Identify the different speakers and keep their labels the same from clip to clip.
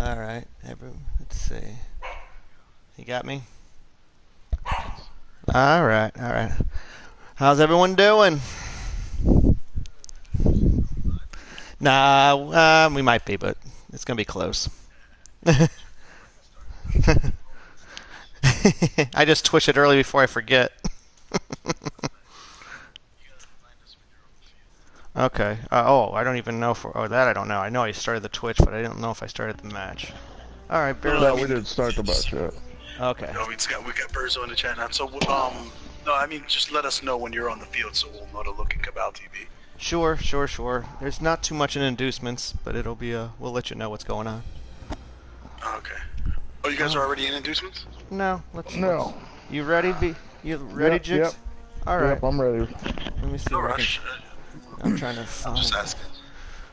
Speaker 1: All right, let's see. You got me? All right, all right. How's everyone doing? Nah, we might be, but it's gonna be close. I just twitch it early before I forget. Okay. I don't even know for. Oh, that I don't know. I know I started the Twitch, but I don't know if I started the match. All right, barely.
Speaker 2: No, we didn't start the match yet.
Speaker 1: Okay.
Speaker 3: No, we got Burzo in the chat now. So no, I mean just let us know when you're on the field, so we'll know to look at Cabal TV.
Speaker 1: Sure. There's not too much in inducements, but it'll be we'll let you know what's going on.
Speaker 3: Okay. Oh, you guys are already in inducements?
Speaker 1: No.
Speaker 2: No.
Speaker 1: You ready, B? You ready,
Speaker 2: Yep,
Speaker 1: Jigs?
Speaker 2: yep.
Speaker 1: All right.
Speaker 2: Yep, I'm ready.
Speaker 1: Let me see.
Speaker 3: No
Speaker 1: If I
Speaker 3: rush.
Speaker 1: I'm trying to
Speaker 3: I'm
Speaker 1: find.
Speaker 3: just asking.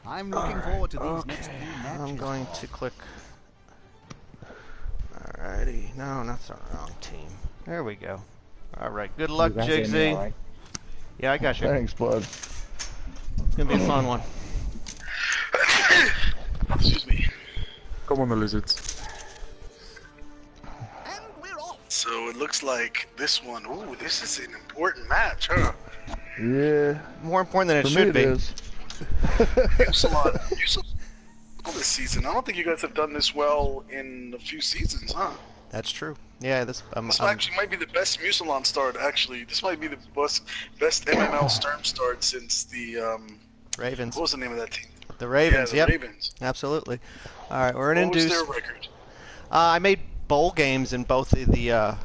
Speaker 4: I'm looking forward to these next
Speaker 1: Okay.
Speaker 4: few matches.
Speaker 1: I'm going to click. Alrighty. No, that's the wrong team. There we go. All right. Good luck, Jigsy.
Speaker 5: Right?
Speaker 1: Yeah, I got you.
Speaker 2: Thanks, bud.
Speaker 1: It's gonna be a fun one.
Speaker 3: Excuse me.
Speaker 6: Come on, the lizards.
Speaker 4: And we're off.
Speaker 3: So it looks like this one. Ooh, this is an important match, huh?
Speaker 2: Yeah.
Speaker 1: More important than it
Speaker 2: For me
Speaker 1: should
Speaker 2: it
Speaker 1: be.
Speaker 2: is.
Speaker 3: Usalon this season. I don't think you guys have done this well in a few seasons, huh?
Speaker 1: That's true. Yeah, this.
Speaker 3: This actually might be the best Musalon start. Actually, this might be the best MML Sturm start since the
Speaker 1: Ravens.
Speaker 3: What was the name of that team?
Speaker 1: The Ravens.
Speaker 3: Yeah, the
Speaker 1: Yep.
Speaker 3: Ravens.
Speaker 1: Absolutely. All right, we're in
Speaker 3: What was
Speaker 1: induced.
Speaker 3: their record?
Speaker 1: I made bowl games in both of the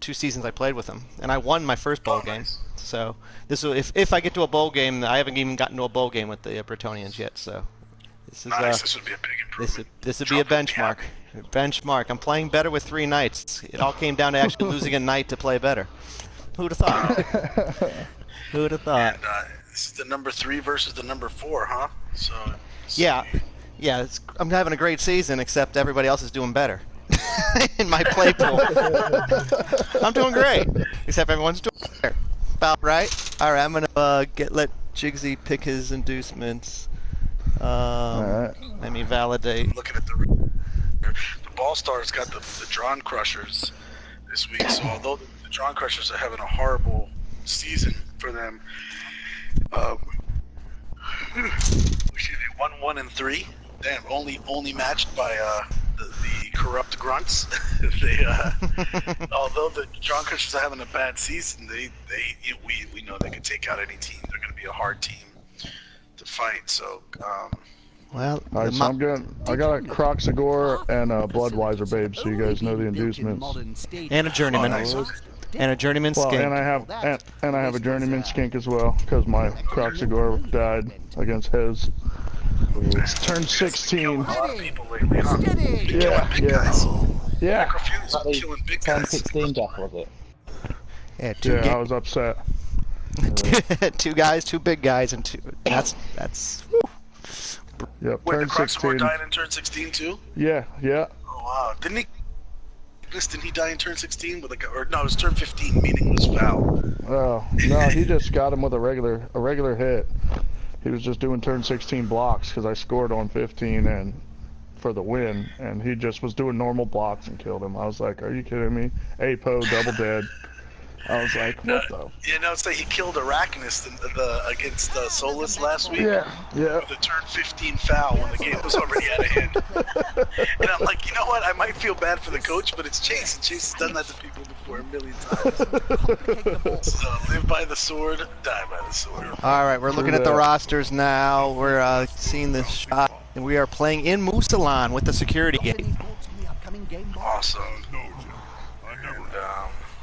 Speaker 1: 2 seasons I played with them, and I won my first bowl game.
Speaker 3: Nice.
Speaker 1: So this will, if I get to a bowl game, I haven't even gotten to a bowl game with the Bretonians yet. So this is
Speaker 3: Nice. This would be a big improvement.
Speaker 1: this would be a benchmark. Benchmark. I'm playing better with 3 knights. It all came down to actually losing a knight to play better. Who'd have thought? Who'd have thought?
Speaker 3: And, this is the number 3 versus the number 4, huh? So.
Speaker 1: Yeah. I'm having a great season, except everybody else is doing better in my play pool. I'm doing great, except everyone's doing better. About right. All right, I'm gonna let Jigsy pick his inducements.
Speaker 2: All right.
Speaker 1: Let me validate.
Speaker 3: Looking at the Ball Stars got the Drawn Crushers this week. So although the Drawn Crushers are having a horrible season for them, excuse me, 1-1-3. Damn, only matched by the corrupt grunts. They although the Drawn Crushers are having a bad season, we know they can take out any team. They're going to be a hard team to fight. So.
Speaker 1: Well,
Speaker 2: All right, so I got a Croxagore and a Bloodweiser babe, so you guys know the inducements.
Speaker 1: and a journeyman, and a journeyman
Speaker 2: Well,
Speaker 1: skink.
Speaker 2: and I have a journeyman skink as well, because my Croxagore died against his. It's turned 16.
Speaker 3: A lot of people lately, huh?
Speaker 4: Steady.
Speaker 2: Yeah,
Speaker 3: Killing big guys.
Speaker 2: Yeah.
Speaker 3: Necrophilia's been killing big
Speaker 5: Turn
Speaker 3: guys.
Speaker 5: 16 death, was it?
Speaker 1: Yeah, two,
Speaker 2: Yeah, I was upset.
Speaker 1: two guys, 2 big guys, and 2. That's. Whew.
Speaker 2: Yep,
Speaker 3: Wait, the
Speaker 2: turned
Speaker 3: Croxamore
Speaker 2: 16.
Speaker 3: died in turn 16 too?
Speaker 2: Yeah.
Speaker 3: Oh wow. Didn't he die in turn 16 with or no, it was turn 15, meaning it was foul.
Speaker 2: Oh, no, he just got him with a regular hit. He was just doing turn 16 blocks, because I scored on 15 and for the win, and he just was doing normal blocks and killed him. I was like, are you kidding me? Apo, double dead. I was like, what the?
Speaker 3: You know, it's like he killed Arachnus against Solus last week.
Speaker 2: Yeah.
Speaker 3: With a turn 15 foul when the game was already out of hand. And I'm like, you know what? I might feel bad for the coach, but it's Chase, and Chase has done that to people before a million times. So live by the sword, die by the sword.
Speaker 1: All right, we're looking at the rosters now. We're seeing this shot, and we are playing in Musalon with the security gate.
Speaker 3: Awesome. And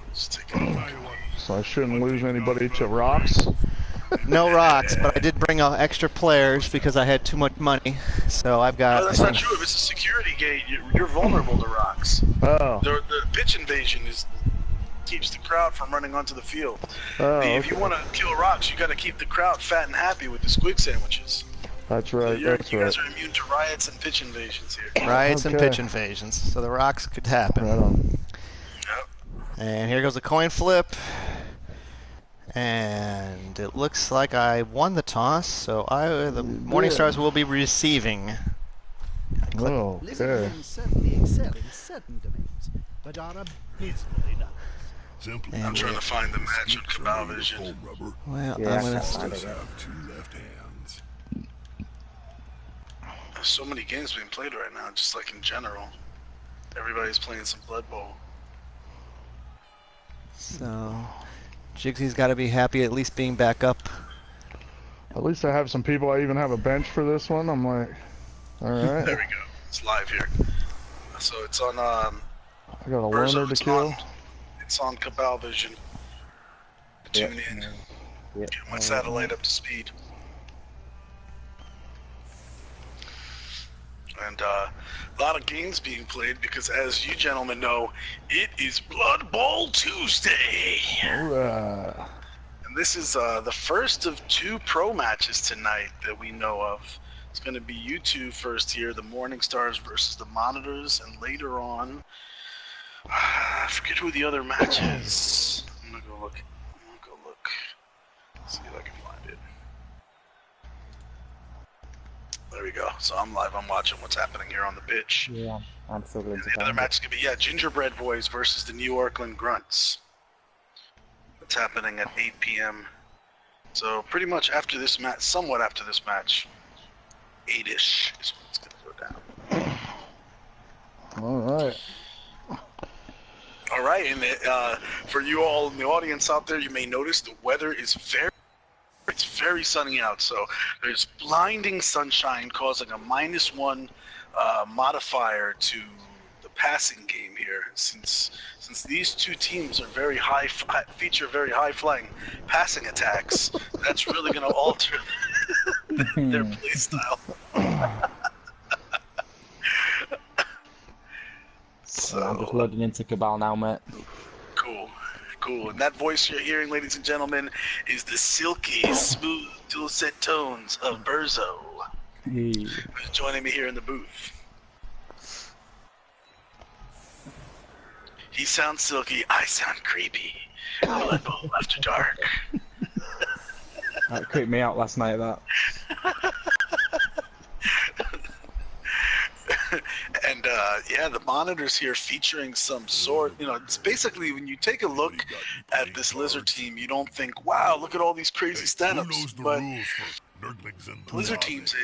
Speaker 3: let's take a look.
Speaker 2: So I shouldn't lose anybody to rocks.
Speaker 1: No rocks, but I did bring extra players because I had too much money. So I've got.
Speaker 3: No, that's not true. If it's a security gate, you're vulnerable to rocks.
Speaker 2: Oh.
Speaker 3: The pitch invasion keeps the crowd from running onto the field.
Speaker 2: Oh,
Speaker 3: If you want to kill rocks, you got to keep the crowd fat and happy with the squig sandwiches.
Speaker 2: That's right.
Speaker 3: You
Speaker 2: That's right.
Speaker 3: guys are immune to riots and pitch invasions here.
Speaker 1: Riots and
Speaker 2: Okay.
Speaker 1: pitch invasions. So the rocks could happen.
Speaker 2: Right on.
Speaker 3: Yep.
Speaker 1: And here goes the coin flip. And it looks like I won the toss, so the Morningstars will be receiving.
Speaker 2: Oh,
Speaker 4: Lizard
Speaker 2: okay.
Speaker 4: men certainly excel in certain domains, but are abysmal in others.
Speaker 5: Simply
Speaker 3: I'm trying to find the match on
Speaker 5: skips are
Speaker 3: Cabal
Speaker 5: made of
Speaker 3: Vision.
Speaker 5: foam rubber.
Speaker 1: Well,
Speaker 7: Yeah,
Speaker 1: I'm
Speaker 7: I
Speaker 1: gonna.
Speaker 7: can't find
Speaker 5: Just
Speaker 7: it yet.
Speaker 5: have two left hands.
Speaker 3: There's so many games being played right now, just like in general. Everybody's playing some Blood Bowl.
Speaker 1: So, Jigsy's got to be happy at least being back up.
Speaker 2: At least I have some people. I even have a bench for this one. I'm like, all right.
Speaker 3: There we go. It's live here. So it's on
Speaker 2: I got a
Speaker 3: Urza,
Speaker 2: loner to kill.
Speaker 3: it's on Cabal Vision. Tune in.
Speaker 7: Yep.
Speaker 3: Get my satellite up to speed. And a lot of games being played because, as you gentlemen know, it is Blood Bowl Tuesday.
Speaker 2: All right.
Speaker 3: And this is the first of 2 pro matches tonight that we know of. It's going to be you two first here, the Morningstars versus the Monitors, and later on, I forget who the other match is. I'm going to go look. See if I can find it. There we go. So I'm live. I'm watching what's happening here on the pitch.
Speaker 7: Yeah, I'm struggling
Speaker 3: And
Speaker 7: to
Speaker 3: the other
Speaker 7: find
Speaker 3: match is going to be, Gingerbread Boys versus the New Yorkland Grunts. It's happening at 8 p.m. So pretty much after this match, somewhat after this match, 8-ish is when it's going to go down.
Speaker 2: All right.
Speaker 3: All right, and for you all in the audience out there, you may notice the weather is very sunny out. So there's blinding sunshine causing a -1 modifier to the passing game here. Since these two teams are very feature very high flying passing attacks, that's really going to alter their play style. So
Speaker 7: I'm just loading into Cabal now, mate.
Speaker 3: Cool. And that voice you're hearing, ladies and gentlemen, is the silky, smooth, dulcet tones of Burzo, who's joining me here in the booth. He sounds silky, I sound creepy. Blood Bowl After Dark.
Speaker 7: That creeped me out last night, that.
Speaker 3: And yeah, the monitors here featuring some sort, it's basically when you take a look at this Lizard team, you don't think, wow, look at all these crazy stand-ups. But Lizard teams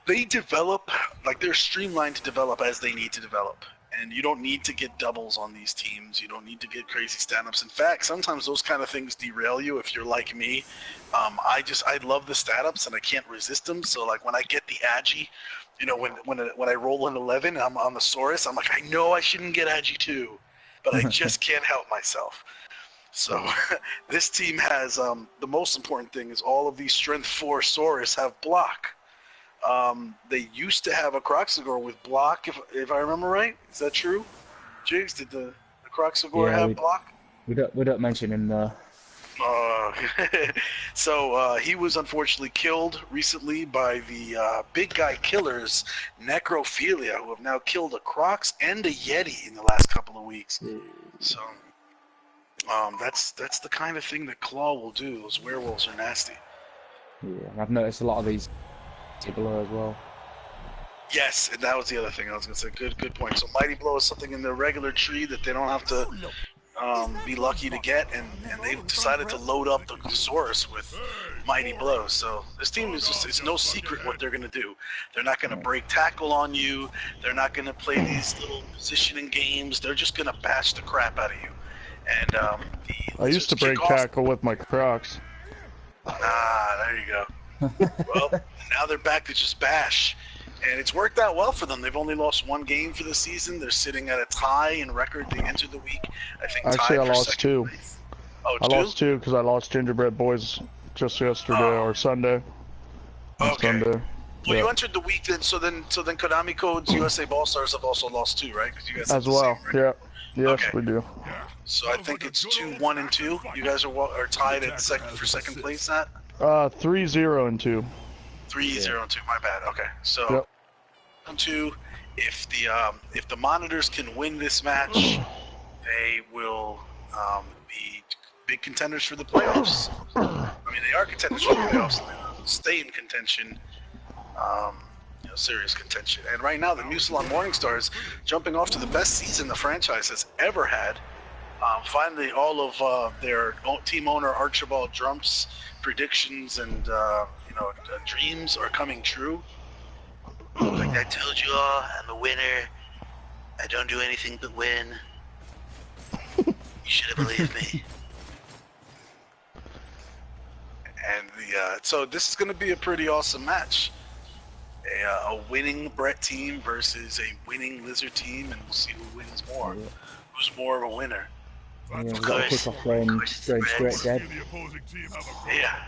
Speaker 3: they develop, like they're streamlined to develop as they need to develop. And you don't need to get doubles on these teams. You don't need to get crazy stand-ups. In fact, sometimes those kind of things derail you if you're like me. I love the stat-ups and I can't resist them. So like when I get the Agi, when I roll an 11 and I'm on the Saurus, I'm like, I know I shouldn't get Agi too, but I just can't help myself. So this team has the most important thing is all of these Strength 4 Saurus have block. They used to have a Croxagore with block, if I remember right. Is that true? Jigs, did the Croxagore have block?
Speaker 7: We don't mention him though.
Speaker 3: So he was unfortunately killed recently by the big guy killers, Necrophilia, who have now killed a Crocs and a Yeti in the last couple of weeks. So that's the kind of thing that Claw will do. Those werewolves are nasty.
Speaker 7: Yeah, I've noticed a lot of these below as well.
Speaker 3: Yes, and that was the other thing I was going to say. Good point. So Mighty Blow is something in their regular tree that they don't have to be lucky to get, and they've decided to load up the Saurus with Mighty Blow. So this team it's no secret what they're going to do. They're not going to break tackle on you. They're not going to play these little positioning games. They're just going to bash the crap out of you. And
Speaker 2: I used to break tackle with my Crocs.
Speaker 3: There you go. Well, now they're back to just bash. And it's worked out well for them. They've only lost 1 game for the season. They're sitting at a tie in record. They entered the week, I think,
Speaker 2: Actually, I lost 2.
Speaker 3: Place. Oh,
Speaker 2: I lost 2 because I lost Gingerbread Boys just yesterday or Sunday.
Speaker 3: Okay.
Speaker 2: Sunday.
Speaker 3: Well, you entered the week then. So then Konami Code's USA Ball Stars have also lost 2, right? 'Cause you guys
Speaker 2: As well. Yeah. Yes,
Speaker 3: okay.
Speaker 2: we do.
Speaker 3: So I think it's 2-1 and 2. You guys are tied at second place. At
Speaker 2: 3-0 and 2.
Speaker 3: 3-0 and 2. My bad. Okay. So
Speaker 2: Yep.
Speaker 3: 2. If the Monitors can win this match, they will be big contenders for the playoffs. I mean, they are contenders for the playoffs. They will stay in contention. serious contention. And right now, the Musalon Morningstars jumping off to the best season the franchise has ever had. Finally, all of their team owner Archibald Drump's predictions and dreams are coming true. Like I told you all, I'm a winner. I don't do anything but win. You should have believed me. And so this is going to be a pretty awesome match. A winning Brett team versus a winning Lizard team, and we'll see who wins more. Who's more of a winner?
Speaker 7: Yeah, we've got to push off going straight dead.
Speaker 3: Yeah.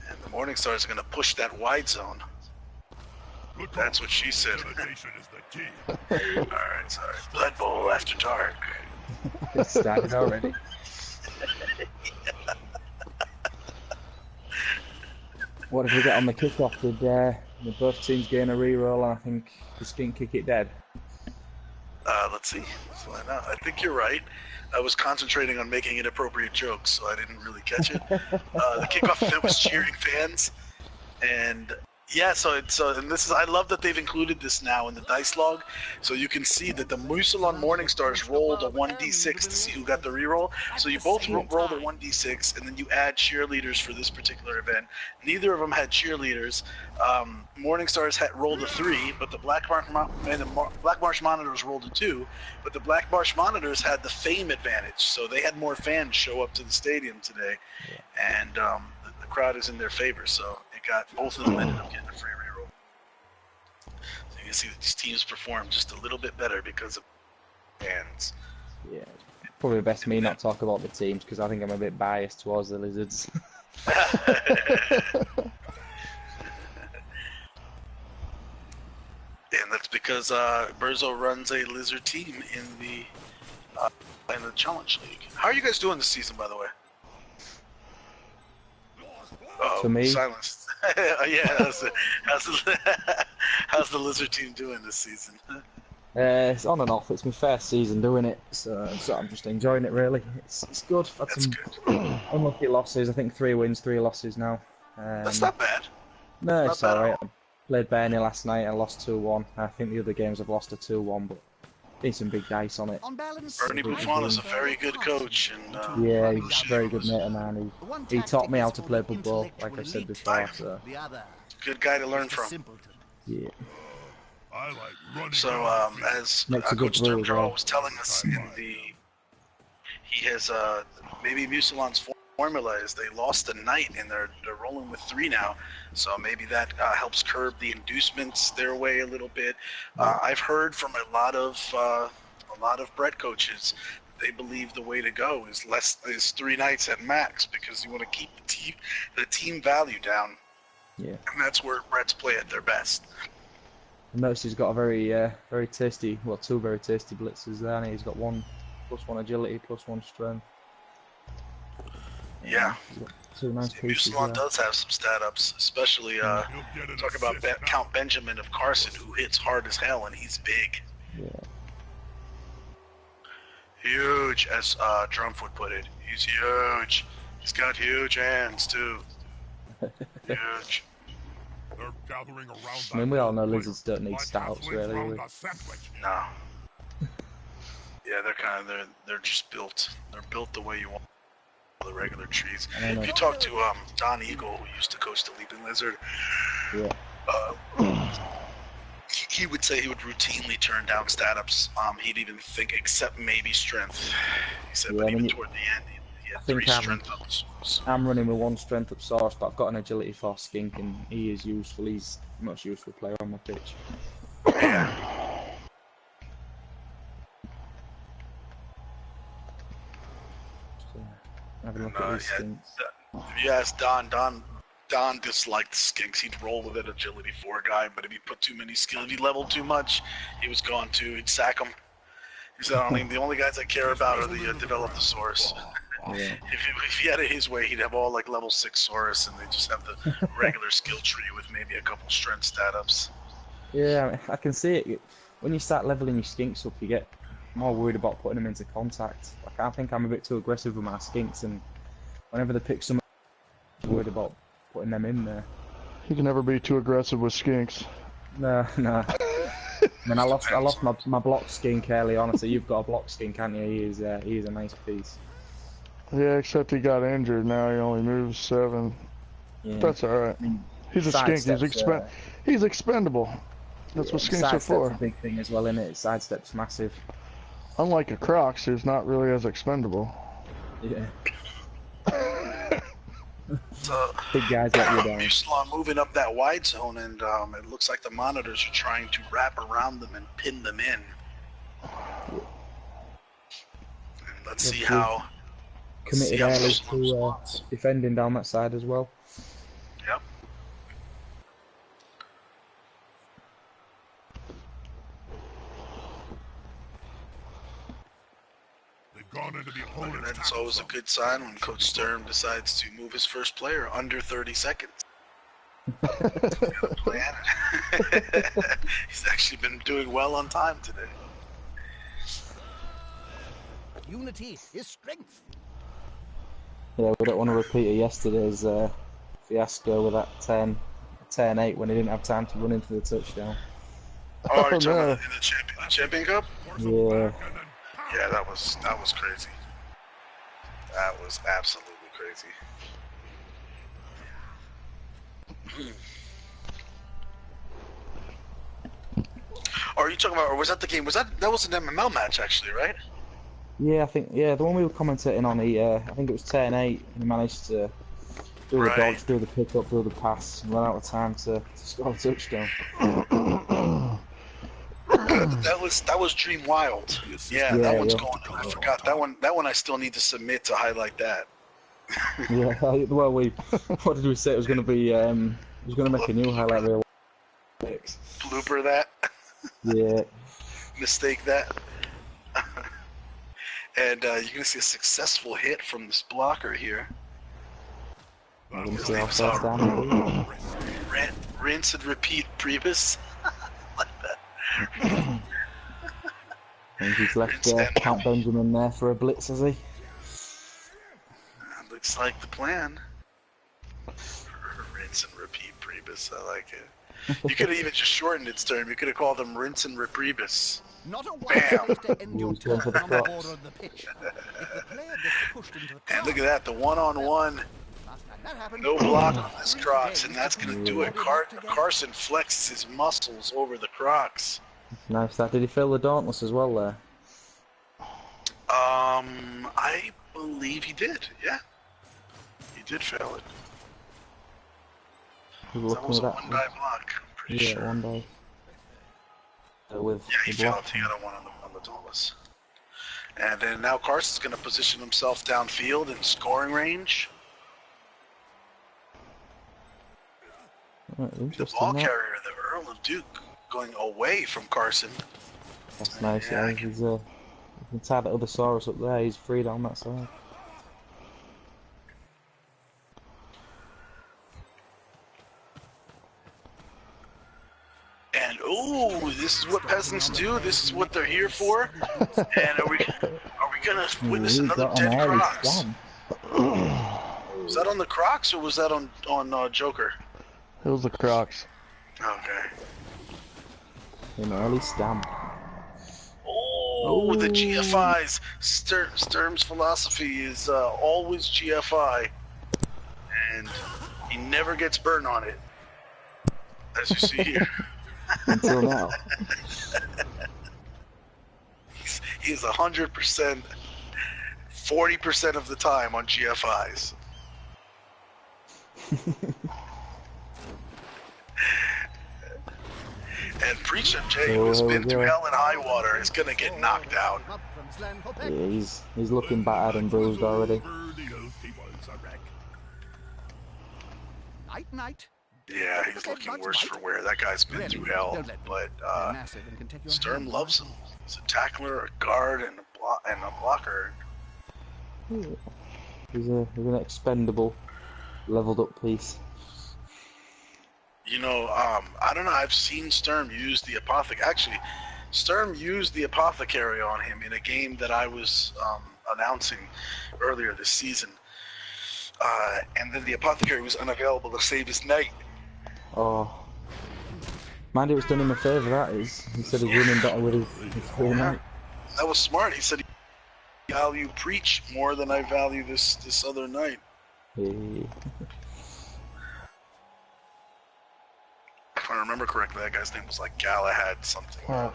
Speaker 3: And the Morningstars are going to push that wide zone. That's what she said. Alright, sorry. Blood Bowl after dark.
Speaker 7: It's started already. What did we get on the kickoff? Did both teams gain a reroll, and I think the Skink kick it dead?
Speaker 3: Let's see. Let's find out. I think you're right. I was concentrating on making inappropriate jokes, so I didn't really catch it. The kickoff event was cheering fans, and yeah. And this is. I love that they've included this now in the dice log, so you can see that the Musalon Morningstars rolled a 1d6 to see who got the reroll. So you both rolled a 1d6, and then you add cheerleaders for this particular event. Neither of them had cheerleaders. Morningstars had rolled a 3, but the Black Marsh Monitors rolled a 2, but the Black Marsh Monitors had the fame advantage, so they had more fans show up to the stadium today, and the crowd is in their favor, so it got both of them ended up getting a free reroll. So you can see that these teams perform just a little bit better because of fans.
Speaker 7: Yeah, it's probably best me not talk about the teams because I think I'm a bit biased towards the Lizards.
Speaker 3: And that's because Berzo runs a Lizard team in the Challenge League. How are you guys doing this season, by the way? Oh,
Speaker 7: For me?
Speaker 3: Silence. Yeah, how's the Lizard team doing this season?
Speaker 7: It's on and off. It's my first season doing it, so I'm just enjoying it really. It's good. I've had some unlucky losses. I think 3 wins, 3 losses now.
Speaker 3: That's not bad.
Speaker 7: No,
Speaker 3: Not
Speaker 7: it's
Speaker 3: bad at
Speaker 7: alright.
Speaker 3: all.
Speaker 7: Played Burnley last night. I lost 2-1. I think the other games I've lost a 2-1, but need some big dice on it.
Speaker 4: On balance,
Speaker 3: Bernie Buffon is a very good coach, and
Speaker 7: Yeah, he's a very good mate of mine. He taught me how to play football, like I said before. So
Speaker 4: the other
Speaker 3: good guy to learn
Speaker 4: is a
Speaker 3: from.
Speaker 4: simpleton.
Speaker 7: yeah,
Speaker 5: I like running.
Speaker 3: So, as
Speaker 7: Makes a good
Speaker 3: Coach
Speaker 7: brew as
Speaker 3: Sturmdraw
Speaker 7: well.
Speaker 3: was telling us he has maybe Musalon's formula is they lost a night and they're rolling with 3 now, so maybe that helps curb the inducements their way a little bit. I've heard from a lot of Brett coaches that they believe the way to go is 3 nights at max because you want to keep the team value down.
Speaker 7: yeah.
Speaker 3: And that's where Bretts play at their best.
Speaker 7: I noticed he's got a very tasty, well, 2 very tasty blitzers there, and he's got 1 +1 agility, +1 strength.
Speaker 3: Yeah.
Speaker 7: He's got 2 nice pieces
Speaker 3: Musalon
Speaker 7: there.
Speaker 3: does have some stat ups, especially talk about Count Benjamin of Carson, who hits hard as hell, and he's big.
Speaker 7: Yeah.
Speaker 3: Huge, as Drumpf would put it. He's huge. He's got huge hands, too. Huge.
Speaker 5: They're gathering around.
Speaker 7: I mean, we all know lizards don't need stats, really. do we?
Speaker 3: No. Yeah, they're just built. They're built the way you want the regular trees.
Speaker 7: I know.
Speaker 3: If you talk to Don Eagle, who used to coach the Leaping Lizard,
Speaker 7: Yeah.
Speaker 3: he would say he would routinely turn down stat ups. He'd even think, except maybe strength. He said,
Speaker 7: Yeah,
Speaker 3: but
Speaker 7: I mean,
Speaker 3: even toward the end, he had
Speaker 7: think
Speaker 3: 3 strength ups.
Speaker 7: I'm running with 1 strength up source, but I've got an agility for Skink, and he is useful. He's a much useful player on my pitch.
Speaker 3: Yeah.
Speaker 7: So, have a look at these Skinks.
Speaker 3: If you ask Don disliked skinks. He'd roll with an agility 4 guy, but if he put too many skills, if he leveled too much, he was gone too. He'd sack him. He said, the only guys I care about are the Developtosaurus.
Speaker 7: Yeah.
Speaker 3: If he had it his way, he'd have all like level 6 Saurus, and they just have the regular skill tree with maybe a couple strength stat ups.
Speaker 7: Yeah, I can see it. When you start leveling your Skinks up, you get more worried about putting them into contact. Like, I think I'm a bit too aggressive with my Skinks, and whenever they pick some, I'm worried about putting them in there.
Speaker 2: You can never be too aggressive with skinks.
Speaker 7: No. I mean, I lost my block skink early on. So you've got a block skink, can't you? He is a nice piece.
Speaker 2: Yeah, except he got injured. Now he only moves 7.
Speaker 7: Yeah.
Speaker 2: That's all right.
Speaker 7: I mean,
Speaker 2: He's a skink. He's expendable. That's what skinks are for.
Speaker 7: Sidestep's a big thing as well, isn't it? Sidestep's massive.
Speaker 2: Unlike a Crocs, who's not really as expendable.
Speaker 7: Yeah.
Speaker 3: So,
Speaker 7: Big guys let you down.
Speaker 3: Muslaw moving up that wide zone, and it looks like the monitors are trying to wrap around them and pin them in. And let's see how
Speaker 7: Committed early
Speaker 3: Muslaw
Speaker 7: to
Speaker 3: responds.
Speaker 7: defending down that side as well.
Speaker 3: Yep.
Speaker 5: They've gone into the
Speaker 3: And
Speaker 5: opponent's
Speaker 3: that's always a good sign when Coach Sturm decides to move his first player under 30 seconds. Plan. He's actually been doing well on time today.
Speaker 4: Unity is strength.
Speaker 7: Yeah, we don't want to repeat yesterday's fiasco with that 10-8 when he didn't have time to run into the touchdown.
Speaker 3: Oh, you're
Speaker 2: Oh,
Speaker 3: talking
Speaker 2: no.
Speaker 3: about in the champion cup?
Speaker 7: Yeah.
Speaker 3: Yeah, that was crazy. That was absolutely crazy. Are you talking about, or was that the game? That was an MML match actually, right?
Speaker 7: Yeah, I think, the one we were commentating on, I think it was 10-8, and he managed to do the
Speaker 3: Right.
Speaker 7: dodge, do the pick-up, do the pass, and run out of time to score a touchdown.
Speaker 3: That was Dream Wild. Yeah,
Speaker 7: Yeah,
Speaker 3: that one's
Speaker 7: yeah.
Speaker 3: going. I forgot that one. That one I still need to submit to highlight that.
Speaker 7: Yeah, well, what did we say? It was going to be, it was going to make a new highlight reel.
Speaker 3: Blooper that.
Speaker 7: Yeah.
Speaker 3: Mistake that. And you're gonna see a successful hit from this blocker here.
Speaker 7: We're going to see our first down.
Speaker 3: Rinse and repeat Priebus. Like that.
Speaker 7: And he's left Count Benjamin there for a blitz, has he?
Speaker 3: Looks like the plan. Rinse and repeat Priebus. I like it. You could have even just shortened its term. You could have called them Rinse and Repriebus.
Speaker 4: Not a
Speaker 3: Bam.
Speaker 4: way to end your
Speaker 7: He's going for
Speaker 4: turn
Speaker 7: the
Speaker 4: on the
Speaker 7: cross.
Speaker 4: border of the pitch. If the player gets pushed into the
Speaker 3: And look
Speaker 4: crowd,
Speaker 3: at that, the one-on-one,
Speaker 4: last time that happened,
Speaker 3: no block on this Crocs, and that's going to do it. Carson flexes his muscles over the Crocs.
Speaker 7: Nice that. Did he feel the dauntless as well there?
Speaker 3: I believe he did, yeah. He did fail it.
Speaker 7: He was
Speaker 3: That
Speaker 7: looking
Speaker 3: was
Speaker 7: at
Speaker 3: a
Speaker 7: that.
Speaker 3: one-die block, I'm pretty
Speaker 7: Yeah,
Speaker 3: sure.
Speaker 7: one day. With
Speaker 3: Yeah, he
Speaker 7: the
Speaker 3: failed.
Speaker 7: block.
Speaker 3: He got a one on the dauntless. And then now Carson's going to position himself downfield in scoring range.
Speaker 7: Right,
Speaker 3: The
Speaker 7: interesting,
Speaker 3: ball
Speaker 7: that.
Speaker 3: carrier, the Earl of Duke, going away from Carson.
Speaker 7: That's nice,
Speaker 3: Yeah,
Speaker 7: yeah.
Speaker 3: I
Speaker 7: He's you can tie that other Saurus up there, he's free down that side.
Speaker 3: And ooh, this is what peasants do. This is what they're here for. And are we gonna witness
Speaker 7: He's
Speaker 3: another
Speaker 7: got an
Speaker 3: dead
Speaker 7: early
Speaker 3: Crocs?
Speaker 7: slam.
Speaker 3: Was that on the Crocs or was that on Joker?
Speaker 2: It was the Crocs.
Speaker 3: Okay.
Speaker 7: An early stamp.
Speaker 3: Oh, the GFIs. Sturm's philosophy is always GFI, and he never gets burned on it, as you see here.
Speaker 7: Until now.
Speaker 3: He's 100%, 40% of the time on GFIs. And Preacher Jay, who's
Speaker 7: Oh,
Speaker 3: been through
Speaker 7: yeah.
Speaker 3: hell and high water, is gonna get knocked out.
Speaker 4: up from Slan Kopek.
Speaker 7: Yeah, he's looking battered and bruised already.
Speaker 5: Over the oath he was a wreck.
Speaker 4: Night, night.
Speaker 3: Yeah, he's looking worse for wear. That guy's been through hell, but
Speaker 4: They're massive and can take your
Speaker 3: Sturm
Speaker 4: hand
Speaker 3: loves
Speaker 4: right
Speaker 3: him. He's a tackler, a guard, and a blocker.
Speaker 7: He's an expendable, leveled up piece.
Speaker 3: You know, I don't know. I've seen Sturm use the apothecary. Actually, Sturm used the apothecary on him in a game that I was announcing earlier this season. And then the apothecary was unavailable to save his knight.
Speaker 7: Oh. Mind you, it's done him a favour, that is. He said he's winning better with his full night.
Speaker 3: That was smart. He said he value preach more than I value this other night.
Speaker 7: Hey.
Speaker 3: If I remember correctly, that guy's name was like Galahad something.
Speaker 2: Oh,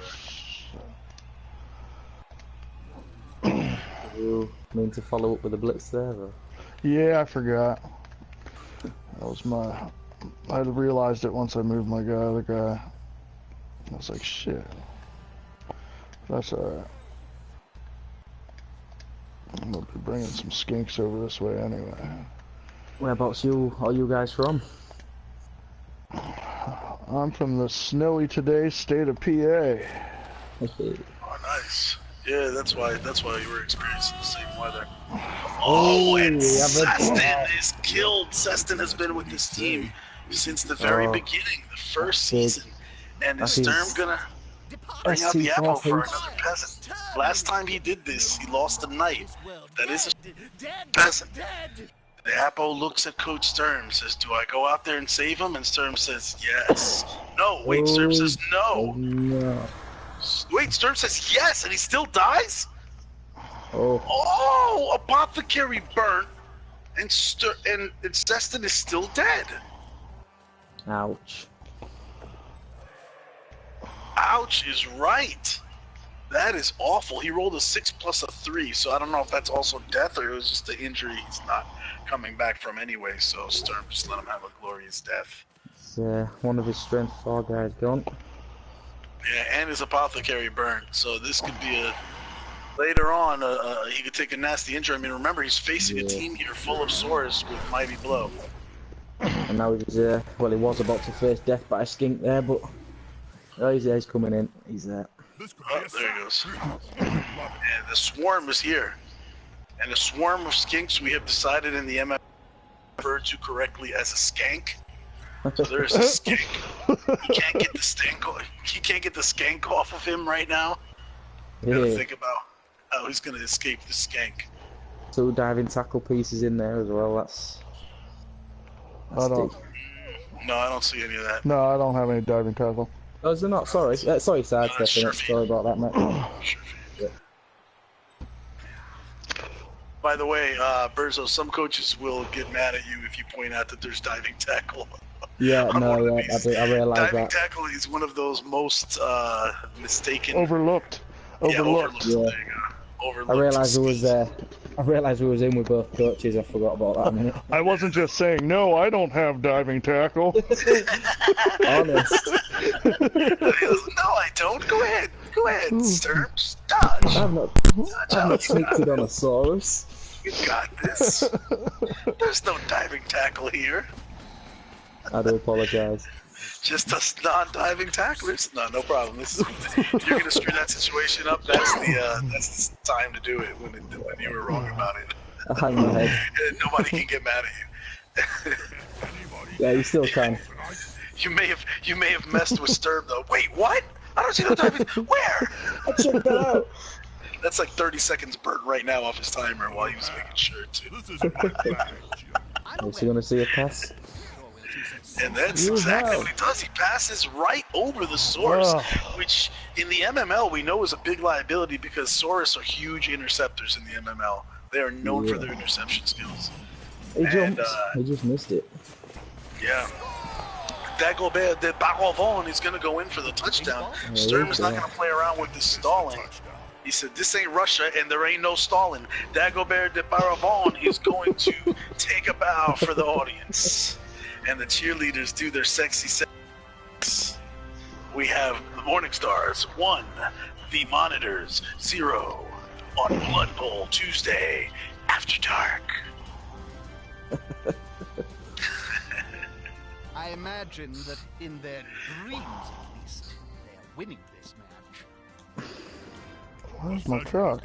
Speaker 7: You mean to follow up with a blitz there, though?
Speaker 2: yeah, I forgot. That was my... I realized it once I moved my guy, other guy. I was like, shit. That's alright. I'm gonna be bringing some skinks over this way anyway.
Speaker 7: Whereabouts are you guys from?
Speaker 2: I'm from the snowy today state of PA.
Speaker 3: Oh, nice. Yeah, that's why you were experiencing the same weather. Oh, and Seston is killed. Seston has been with this team since the very beginning, the first season. And is Sturm gonna bring out the apple for another peasant? Last time he did this, he lost a knight. That is a peasant. The Apo looks at Coach Sturm, says, do I go out there and save him? And Sturm says, yes. No, wait, Sturm says no. Wait, Sturm says yes, and he still dies? Oh, Apothecary burnt, and Seston is still dead.
Speaker 7: Ouch.
Speaker 3: Ouch is right. That is awful. He rolled a 6 plus a 3, so I don't know if that's also death or it was just the injury he's not coming back from anyway, so Sturm just let him have a glorious death.
Speaker 7: It's one of his strength 4 guys gone.
Speaker 3: Yeah, and his apothecary burnt, so this could be a... Later on, he could take a nasty injury. I mean, remember, he's facing a team here full of swords with Mighty Blow.
Speaker 7: And now he's, well, he was about to face death by a skink there, but... Oh, he's coming in. He's there.
Speaker 3: Oh, there he goes. And the swarm is here. And the swarm of skinks we have decided in the MML referred to correctly as a skank. So there's a skank. He can't get the stank off. He can't get the skank off of him right now. Gotta think about how he's gonna escape the skank.
Speaker 7: 2 diving tackle pieces in there as well. That's
Speaker 2: don't.
Speaker 3: No, I don't see any of that.
Speaker 2: No, I don't have any diving tackle.
Speaker 7: Oh, is there not? Sorry. Sorry, sidestepping it. Sorry about that, mate.
Speaker 3: Sure. By the way, Berzo, some coaches will get mad at you if you point out that there's diving tackle.
Speaker 7: Yeah, no, yeah, I realise that.
Speaker 3: Diving tackle is one of those most mistaken...
Speaker 2: Overlooked.
Speaker 3: Yeah, overlooked.
Speaker 7: Yeah.
Speaker 3: There you go. Overlooked.
Speaker 7: I realised we was in with both coaches. I forgot about that a minute.
Speaker 2: I wasn't just saying, no, I don't have diving tackle.
Speaker 7: Honest.
Speaker 3: No, I don't. Go ahead. Go ahead, Sturm. Dodge.
Speaker 7: I've not sneaked it on a Saurus.
Speaker 3: You got this. There's no diving tackle here.
Speaker 7: I do apologise.
Speaker 3: Just us non-diving tacklers? No problem. This is, if you're gonna screw that situation up, that's the time to do it when you were wrong about it.
Speaker 7: I hang my head.
Speaker 3: Nobody can get mad at you.
Speaker 7: Yeah, you still can.
Speaker 3: You may have messed with Sturm though. Wait, what? I don't see no diving. Where?
Speaker 7: I checked that out.
Speaker 3: That's like 30 seconds burnt right now off his timer while he was making sure too.
Speaker 7: Is he gonna see a pass?
Speaker 3: And that's exactly what he does. He passes right over the Saurus, which in the MML we know is a big liability because Saurus are huge interceptors in the MML. They are known for their interception skills.
Speaker 7: He just missed it.
Speaker 3: Yeah. Dagobert de Barovon is going to go in for the touchdown. Sturm is not going to play around with this stalling. He said, this ain't Russia and there ain't no stalling. Dagobert de Barovon is going to take a bow for the audience. And the cheerleaders do their sexy sex. We have the Morningstars 1, the Monitors 0 on Blood Bowl Tuesday after dark.
Speaker 4: I imagine that in their dreams, at least, they are winning this match.
Speaker 2: Where's my truck?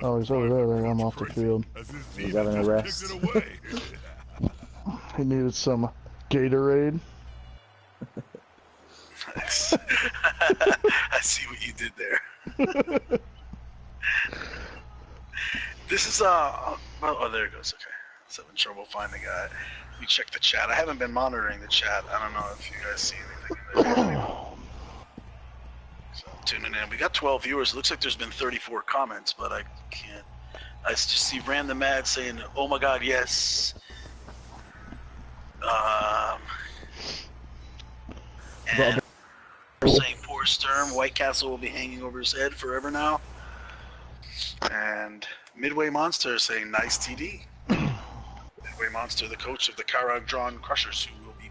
Speaker 2: Oh, he's over there. I'm off the field.
Speaker 7: He's having a rest.
Speaker 2: He needed some Gatorade.
Speaker 3: Nice. I see what you did there. This is oh, there it goes. Okay. having trouble finding it. Let me check the chat. I haven't been monitoring the chat. I don't know if you guys see anything in there. So I'm tuning in. We got 12 viewers. It looks like there's been 34 comments, but I can't. I just see Random Mad saying, "Oh my God, yes." And saying, "Poor Sturm, White Castle will be hanging over his head forever now." And Midway Monster saying, "Nice TD." Midway Monster, the coach of the Karag Drawn Crushers, who will be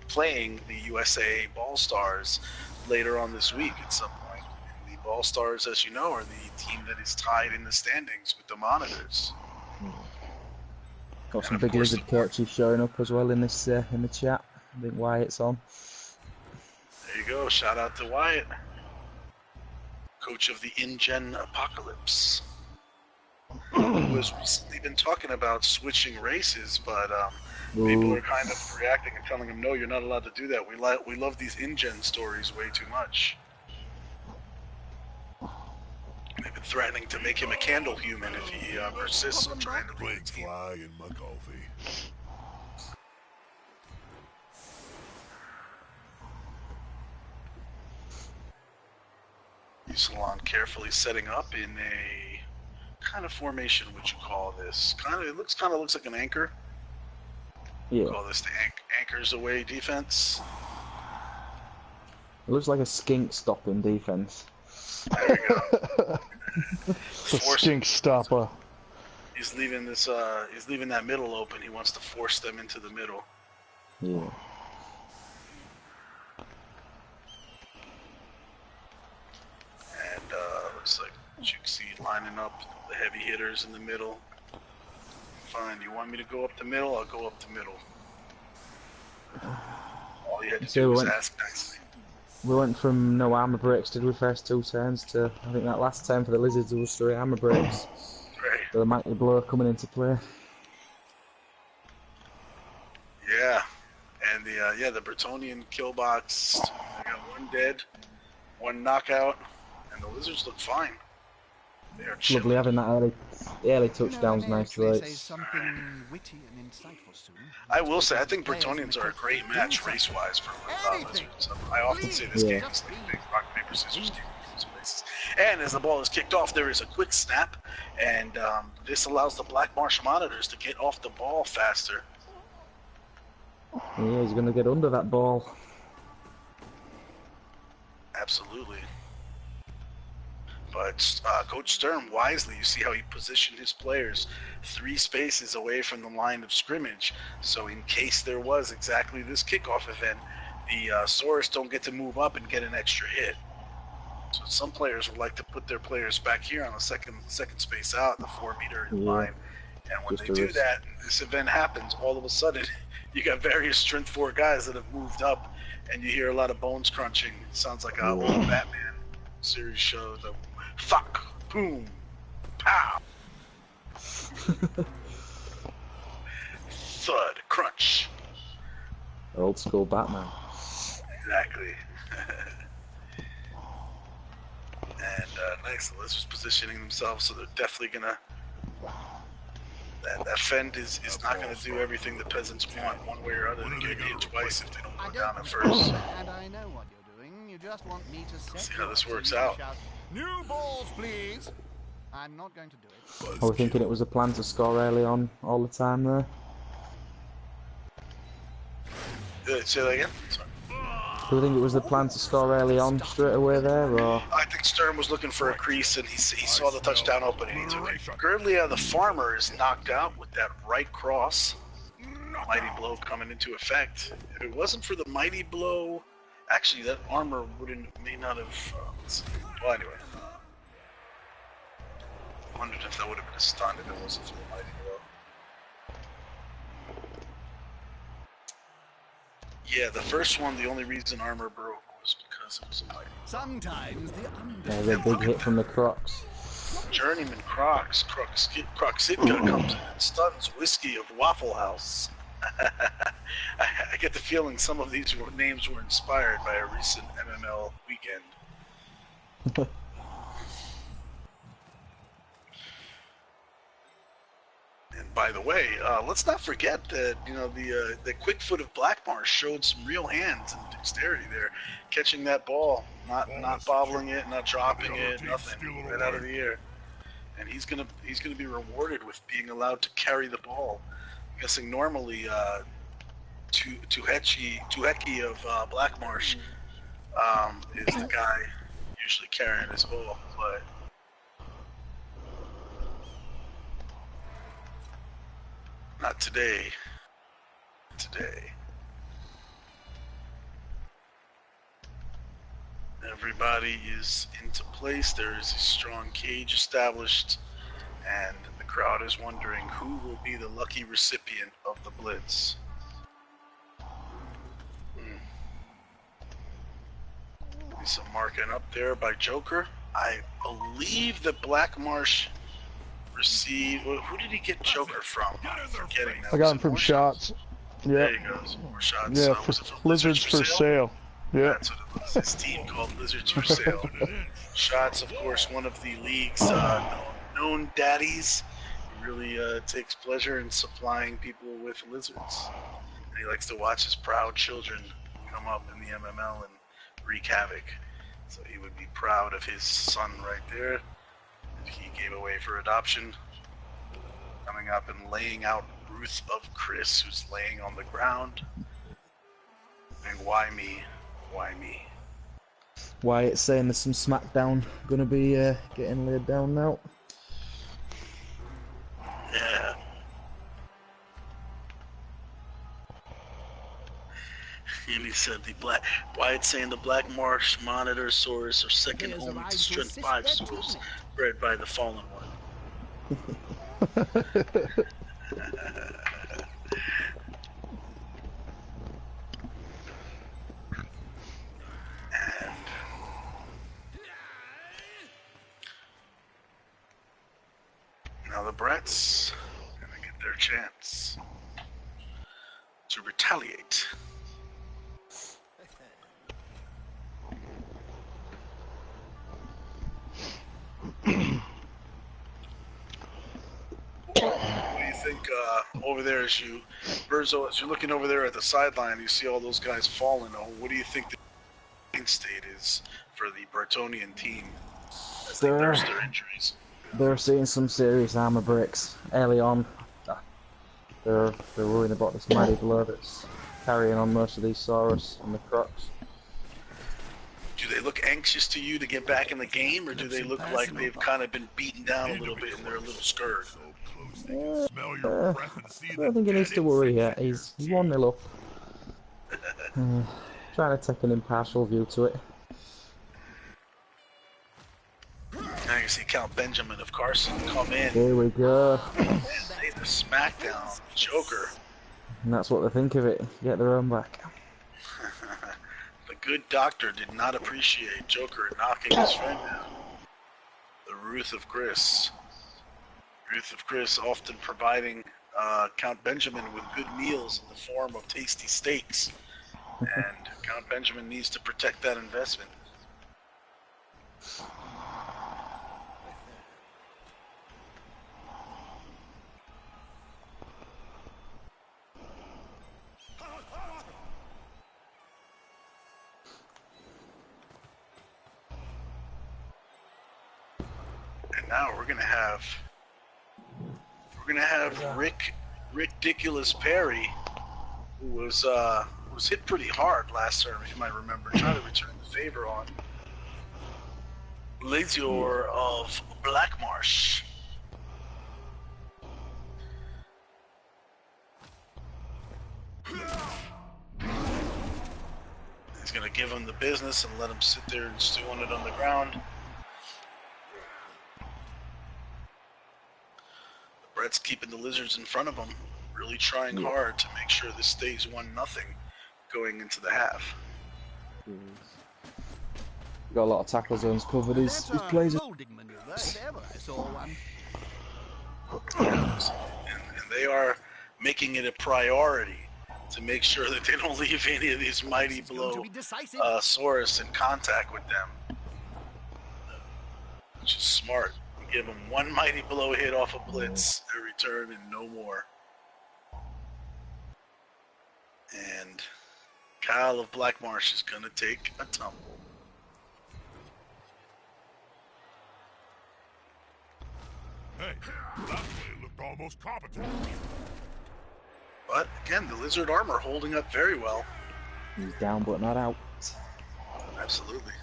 Speaker 3: playing the USA Ball Stars later on this week at some point. And the Ball Stars, as you know, are the team that is tied in the standings with the Monitors.
Speaker 7: Got some big lizard coaches showing up as well in this in the chat. I think Wyatt's on.
Speaker 3: There you go. Shout out to Wyatt, coach of the InGen Apocalypse, who has recently been talking about switching races, but people are kind of reacting and telling him, "No, you're not allowed to do that. We love these InGen stories way too much." They've been threatening to make him a candle human if he persists on trying to lead the team.
Speaker 5: Fly in my coffee.
Speaker 3: Salon carefully setting up in a kind of formation. Would you call this? It looks like an anchor.
Speaker 7: Yeah.
Speaker 3: Call this the anchors away defense.
Speaker 7: It looks like a skink stopping defense.
Speaker 3: There we go.
Speaker 2: The stink stopper.
Speaker 3: He's leaving this. He's leaving that middle open. He wants to force them into the middle.
Speaker 7: Yeah.
Speaker 3: And looks like Juicy lining up the heavy hitters in the middle. Fine. You want me to go up the middle? I'll go up the middle. All you had to do was ask nicely.
Speaker 7: We went from no armor breaks, did we, first 2 turns, to I think that last turn for the Lizards there was 3 armor breaks.
Speaker 3: Right.
Speaker 7: The mighty blow coming into play.
Speaker 3: Yeah, and the Bretonian kill box. They got 1 dead, 1 knockout, and the Lizards look fine. They are chilling.
Speaker 7: Lovely having that early touchdowns, nice lights.
Speaker 3: I will say, I think Bretonians are a great match race-wise for Lizards. I often say this game is like a big rock, paper, scissors game. And as the ball is kicked off, there is a quick snap, and this allows the Black Marsh Monitors to get off the ball faster.
Speaker 7: Yeah, he's going to get under that ball.
Speaker 3: Absolutely. But Coach Sturm, wisely, you see how he positioned his players 3 spaces away from the line of scrimmage. So in case there was exactly this kickoff event, the Saurus don't get to move up and get an extra hit. So some players would like to put their players back here on the second space out, the 4-meter line. And when they do that, and this event happens, all of a sudden, you got various strength 4 guys that have moved up, and you hear a lot of bones crunching. It sounds like a old Batman series show. The fuck, boom, pow, thud, crunch.
Speaker 7: Old school Batman.
Speaker 3: Exactly. And nice, the Lizards positioning themselves, so they're definitely gonna. That Fend is not going to do everything the peasants want, one way or other. They're going to get twice if they don't go down at first.
Speaker 4: And I know what you're doing. You just want me to set
Speaker 3: See how this works out.
Speaker 4: shout, "New balls, please." I'm not going to do it.
Speaker 7: I was thinking it was a plan to score early on all the time there.
Speaker 3: Say that again? Sorry.
Speaker 7: Do you think it was the plan to score early on straight away there, or?
Speaker 3: I think Sturm was looking for a crease, and he saw the touchdown opening, and he took it. Gurlia, the farmer, is knocked out with that right cross. Mighty blow coming into effect. If it wasn't for the mighty blow, actually, that armor may not have. Well, anyway. I wondered if that would have been a stun if it wasn't for the mighty blow. Yeah, the first one, the only reason armor broke was because it was a mighty.
Speaker 4: Sometimes the
Speaker 7: Yeah, the big hit from the Crocs.
Speaker 3: Journeyman Croxitka comes in and stuns Whiskey of Waffle House. I get the feeling some of these names were inspired by a recent MML weekend. And by the way, let's not forget that the quick foot of Blackmarsh showed some real hands and dexterity there, catching that ball, not bobbling it, not dropping it, nothing, right out of the air. And he's gonna be rewarded with being allowed to carry the ball. I'm guessing normally Tuheki of Blackmarsh is the guy usually carrying his ball, but not today. Today. Everybody is into place. There is a strong cage established, and the crowd is wondering who will be the lucky recipient of the blitz. There's some marking up there by Joker. I believe that Blackmarsh received. Who did he get Joker from? I'm forgetting that.
Speaker 2: I got him from Shots. Yeah.
Speaker 3: There you go. Some more Shots.
Speaker 2: Yeah,
Speaker 3: Was it from
Speaker 2: Lizards for sale. Yeah.
Speaker 3: That's what it was. His team called Lizards for Sale. Shots, of course, one of the league's known daddies. He really takes pleasure in supplying people with lizards. And he likes to watch his proud children come up in the MML and wreak havoc. So he would be proud of his son right there that he gave away for adoption. Coming up and laying out Ruth of Chris, who's laying on the ground. And why me? Why me?
Speaker 7: Wyatt's saying there's some SmackDown gonna be getting laid down now.
Speaker 3: Yeah. And he said Wyatt's saying the Blackmarsh Monitosaurus are second only to Strength 5 souls bred by the Fallen One. Now the Bretts gonna get their chance to retaliate. What do you think over there as Berzo, as you're looking over there at the sideline, you see all those guys falling. What do you think the main state is for the Bartonian team as they nurse their injuries?
Speaker 7: They're seeing some serious armor breaks early on. They're worrying about this mighty blow that's carrying on most of these Saurus and the Crocs.
Speaker 3: Do they look anxious to you to get back in the game, or do they look like they've kind of been beaten down a little bit and they're a little scared?
Speaker 7: I don't think he needs to worry yet. He's 1-0 up. Trying to take an impartial view to it.
Speaker 3: Now you see Count Benjamin of Carson come in.
Speaker 7: Here we go.
Speaker 3: And lay the smackdown, Joker.
Speaker 7: And that's what they think of it. Get their own back.
Speaker 3: The good doctor did not appreciate Joker knocking his friend down. The Ruth of Chris. Ruth of Chris often providing Count Benjamin with good meals in the form of tasty steaks. And Count Benjamin needs to protect that investment. And now we're gonna have Ridiculous Perry, who was hit pretty hard last term, if you might remember, trying to return the favor on Lazior of Blackmarsh. He's gonna give him the business and let him sit there and stew on it on the ground. Brett's keeping the Lizards in front of him, really trying hard to make sure this stays 1-0 going into the half.
Speaker 7: Got a lot of tackle zones covered. His plays are...
Speaker 3: And they are making it a priority to make sure that they don't leave any of these mighty blow Saurus in contact with them. Which is smart. Give him one mighty blow hit off a blitz every turn and no more. And Kyle of Blackmarsh is going to take a tumble.
Speaker 5: Hey, that play looked almost competent.
Speaker 3: But again, the lizard armor holding up very well.
Speaker 7: He's down but not out.
Speaker 3: Absolutely.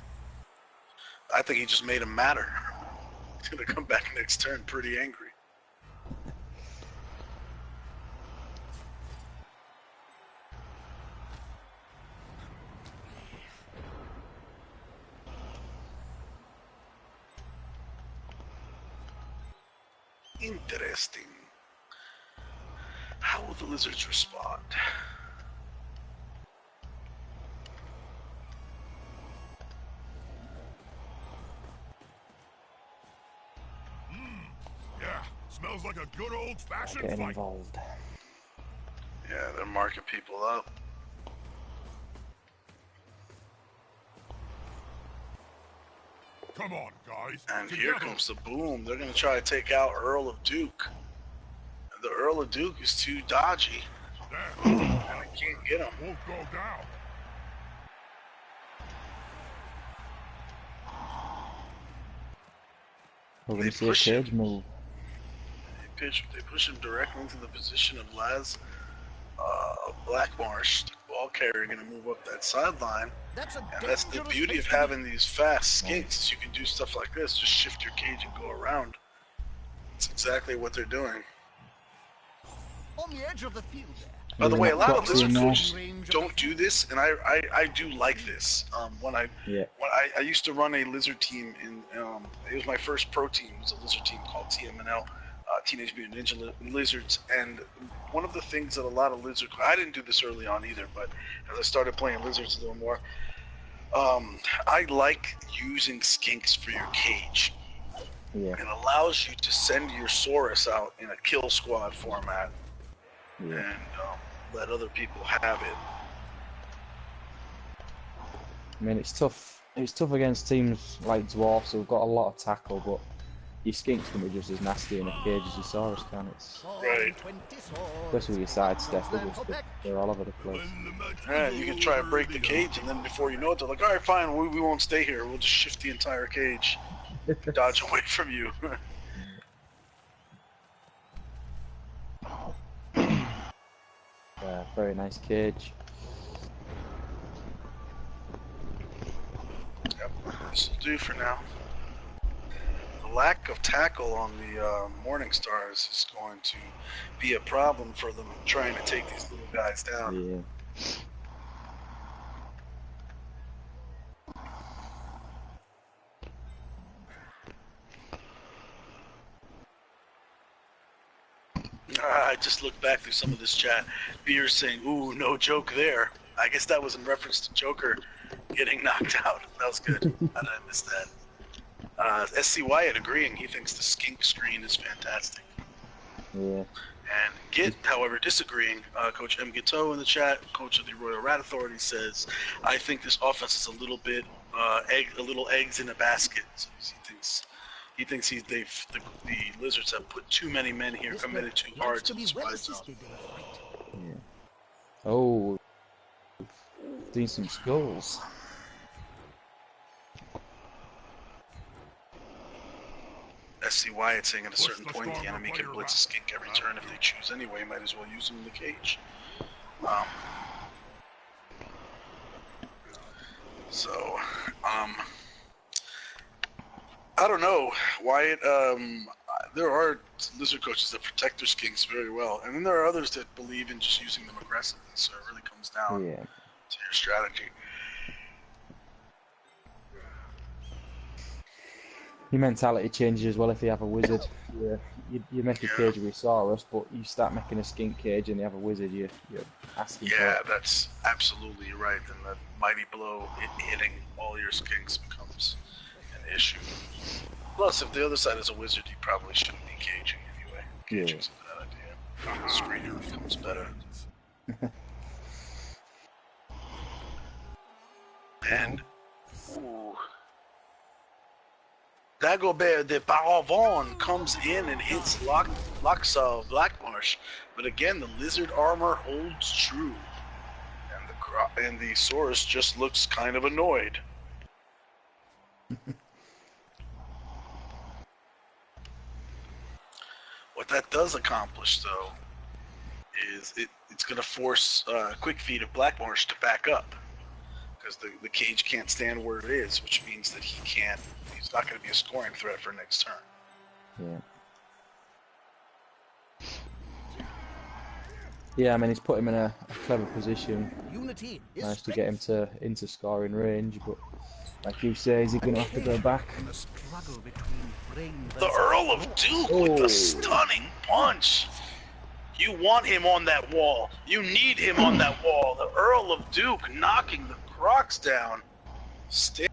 Speaker 3: I think he just made him matter. He's going to come back next turn pretty angry. Interesting. How will the lizards respond?
Speaker 5: Yeah, smells like a good old-fashioned
Speaker 7: Getting
Speaker 5: fight.
Speaker 7: involved.
Speaker 3: Yeah, they're marking people up.
Speaker 5: Come on, guys.
Speaker 3: And
Speaker 5: together.
Speaker 3: here comes the boom. They're going to try to take out Earl of Duke. And the Earl of Duke is too dodgy.
Speaker 5: Damn,
Speaker 3: And they can't get him.
Speaker 5: won't go down.
Speaker 7: We're going
Speaker 3: They
Speaker 7: to see a
Speaker 3: push him.
Speaker 7: cage move.
Speaker 3: They push him directly into the position of Laz Blackmarsh. The ball carrier going to move up that sideline.
Speaker 4: That's a
Speaker 3: And that's the
Speaker 4: dangerous
Speaker 3: beauty
Speaker 4: place
Speaker 3: of
Speaker 4: to be.
Speaker 3: having these fast skinks. Is you can do stuff like this. Just shift your cage and go around. It's exactly what they're doing.
Speaker 4: On the edge of the field there.
Speaker 3: By the way, a lot of lizard
Speaker 7: Proxy
Speaker 3: coaches
Speaker 4: range of
Speaker 3: don't do this, and I do like this. When I used to run a lizard team in, it was my first pro team. It was a lizard team called TMNL, Teenage Mutant Ninja Lizards. And one of the things that a lot of lizard, I didn't do this early on either, but as I started playing lizards a little more, I like using skinks for your cage.
Speaker 7: Yeah.
Speaker 3: It allows you to send your Saurus out in a kill squad format
Speaker 7: Yeah.
Speaker 3: and let other people have it.
Speaker 7: I mean, it's tough. It's tough against teams like Dwarfs who've got a lot of tackle, but your skinks can be just as nasty in a cage as your Saurus can. It's
Speaker 3: Right.
Speaker 7: especially with your sidestep, they're all over the place.
Speaker 3: Yeah, you can try to break the cage, and then before you know it, they're like, all right, fine, we won't stay here. We'll just shift the entire cage, dodge away from you.
Speaker 7: Yeah, very nice cage.
Speaker 3: Yep, this will do for now. The lack of tackle on the Morningstars is going to be a problem for them trying to take these little guys down.
Speaker 7: Yeah.
Speaker 3: I just looked back through some of this chat. Beer saying, ooh, no joke there. I guess that was in reference to Joker getting knocked out. That was good. How did I miss that? SC Wyatt agreeing. He thinks the skink screen is fantastic.
Speaker 7: Yeah.
Speaker 3: And Git, however, disagreeing. Coach M. Gitto in the chat, coach of the Royal Rat Authority, says, I think this offense is a little bit a little eggs in a basket. So he thinks the Lizards have put too many men here,
Speaker 4: This
Speaker 3: committed
Speaker 4: man
Speaker 3: too
Speaker 4: likes
Speaker 3: hard
Speaker 4: to
Speaker 3: to
Speaker 4: be
Speaker 3: the
Speaker 4: well
Speaker 3: spy zone.
Speaker 4: assisted in a fight.
Speaker 7: Yeah. Oh. Doing some skulls.
Speaker 3: SC Wyatt saying at a certain
Speaker 5: the
Speaker 3: point the
Speaker 5: stronger
Speaker 3: enemy can
Speaker 5: player
Speaker 3: blitz a skink every turn if they choose anyway. Might as well use him in the cage. I don't know. Wyatt, there are lizard coaches that protect their skinks very well, and then there are others that believe in just using them aggressively, so it really comes down
Speaker 7: Yeah.
Speaker 3: to your strategy.
Speaker 7: Your mentality changes as well if you have a wizard. Yeah, you make a
Speaker 3: Yeah.
Speaker 7: cage with Saurus, but you start making a skink cage and you have a wizard, you're asking
Speaker 3: Yeah,
Speaker 7: for it.
Speaker 3: that's absolutely right. Then the mighty blow hitting all your skinks becomes an issue. Plus, if the other side is a wizard, you probably shouldn't be caging anyway.
Speaker 7: Yeah.
Speaker 3: Caging's a bad idea. Screening becomes better. And, ooh. Dagobert de Paravon comes in and hits Laxaw Blackmarsh, but again the lizard armor holds true, and the Saurus just looks kind of annoyed. What that does accomplish, though, is it's going to force Quick Feet of Blackmarsh to back up, because the cage can't stand where it is, which means that he's not going to be a scoring threat for next turn.
Speaker 7: Yeah, I mean, he's put him in a clever position.
Speaker 4: Unity is
Speaker 7: Managed to get him into scoring range, but like you say, is he going to have to go back?
Speaker 4: the struggle between brain
Speaker 3: The Earl of Duke with the stunning punch. You want him on that wall. You need him on that wall. The Earl of Duke knocking the Crocs down. Stare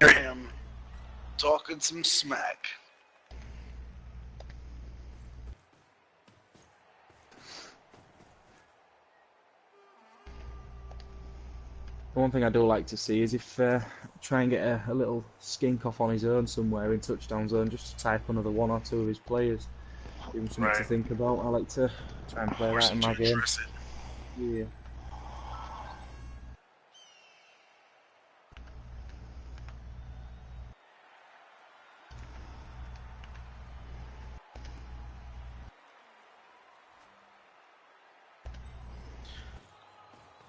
Speaker 3: him, talking some smack.
Speaker 7: The one thing I do like to see is if try and get a little skink off on his own somewhere in touchdown zone, just to type another one or two of his players. Give him something to think about. I like to try and play that in my game. Yeah.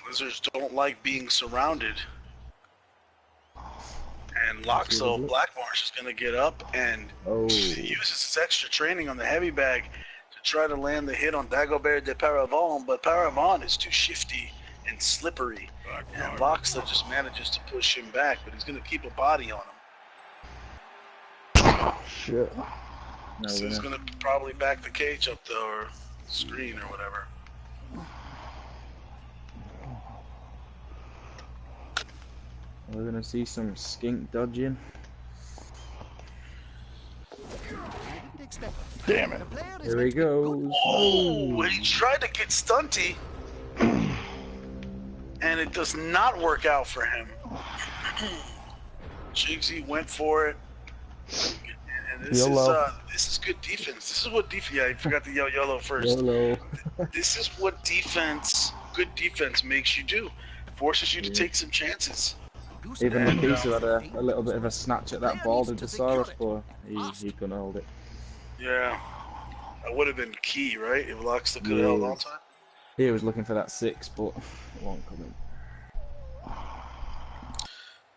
Speaker 3: Lizards don't like being surrounded. And Laxaw Blackmarsh is going to get up and uses his extra training on the heavy bag to try to land the hit on Dagobert de Paravon, but Paravon is too shifty and slippery, and Laxaw just manages to push him back, but he's going to keep a body on him.
Speaker 7: Shit.
Speaker 3: So he's going to probably back the cage up, though, or screen or whatever.
Speaker 7: We're going to see some skink dodging.
Speaker 2: Damn it.
Speaker 7: Here he goes.
Speaker 3: Oh, he tried to get stunty, and it does not work out for him. Jigsy went for it, and this is good defense. This is what defense. Yeah, I forgot to yell YOLO first.
Speaker 7: YOLO.
Speaker 3: This is what good defense makes you do. Forces you to take some chances.
Speaker 7: Even the piece who had a little bit of a snatch at that ball, did the Saurus, but he couldn't hold it.
Speaker 3: Yeah, that would have been key, right? If Laxaw could have held on to it.
Speaker 7: He was looking for that 6, but it won't come in.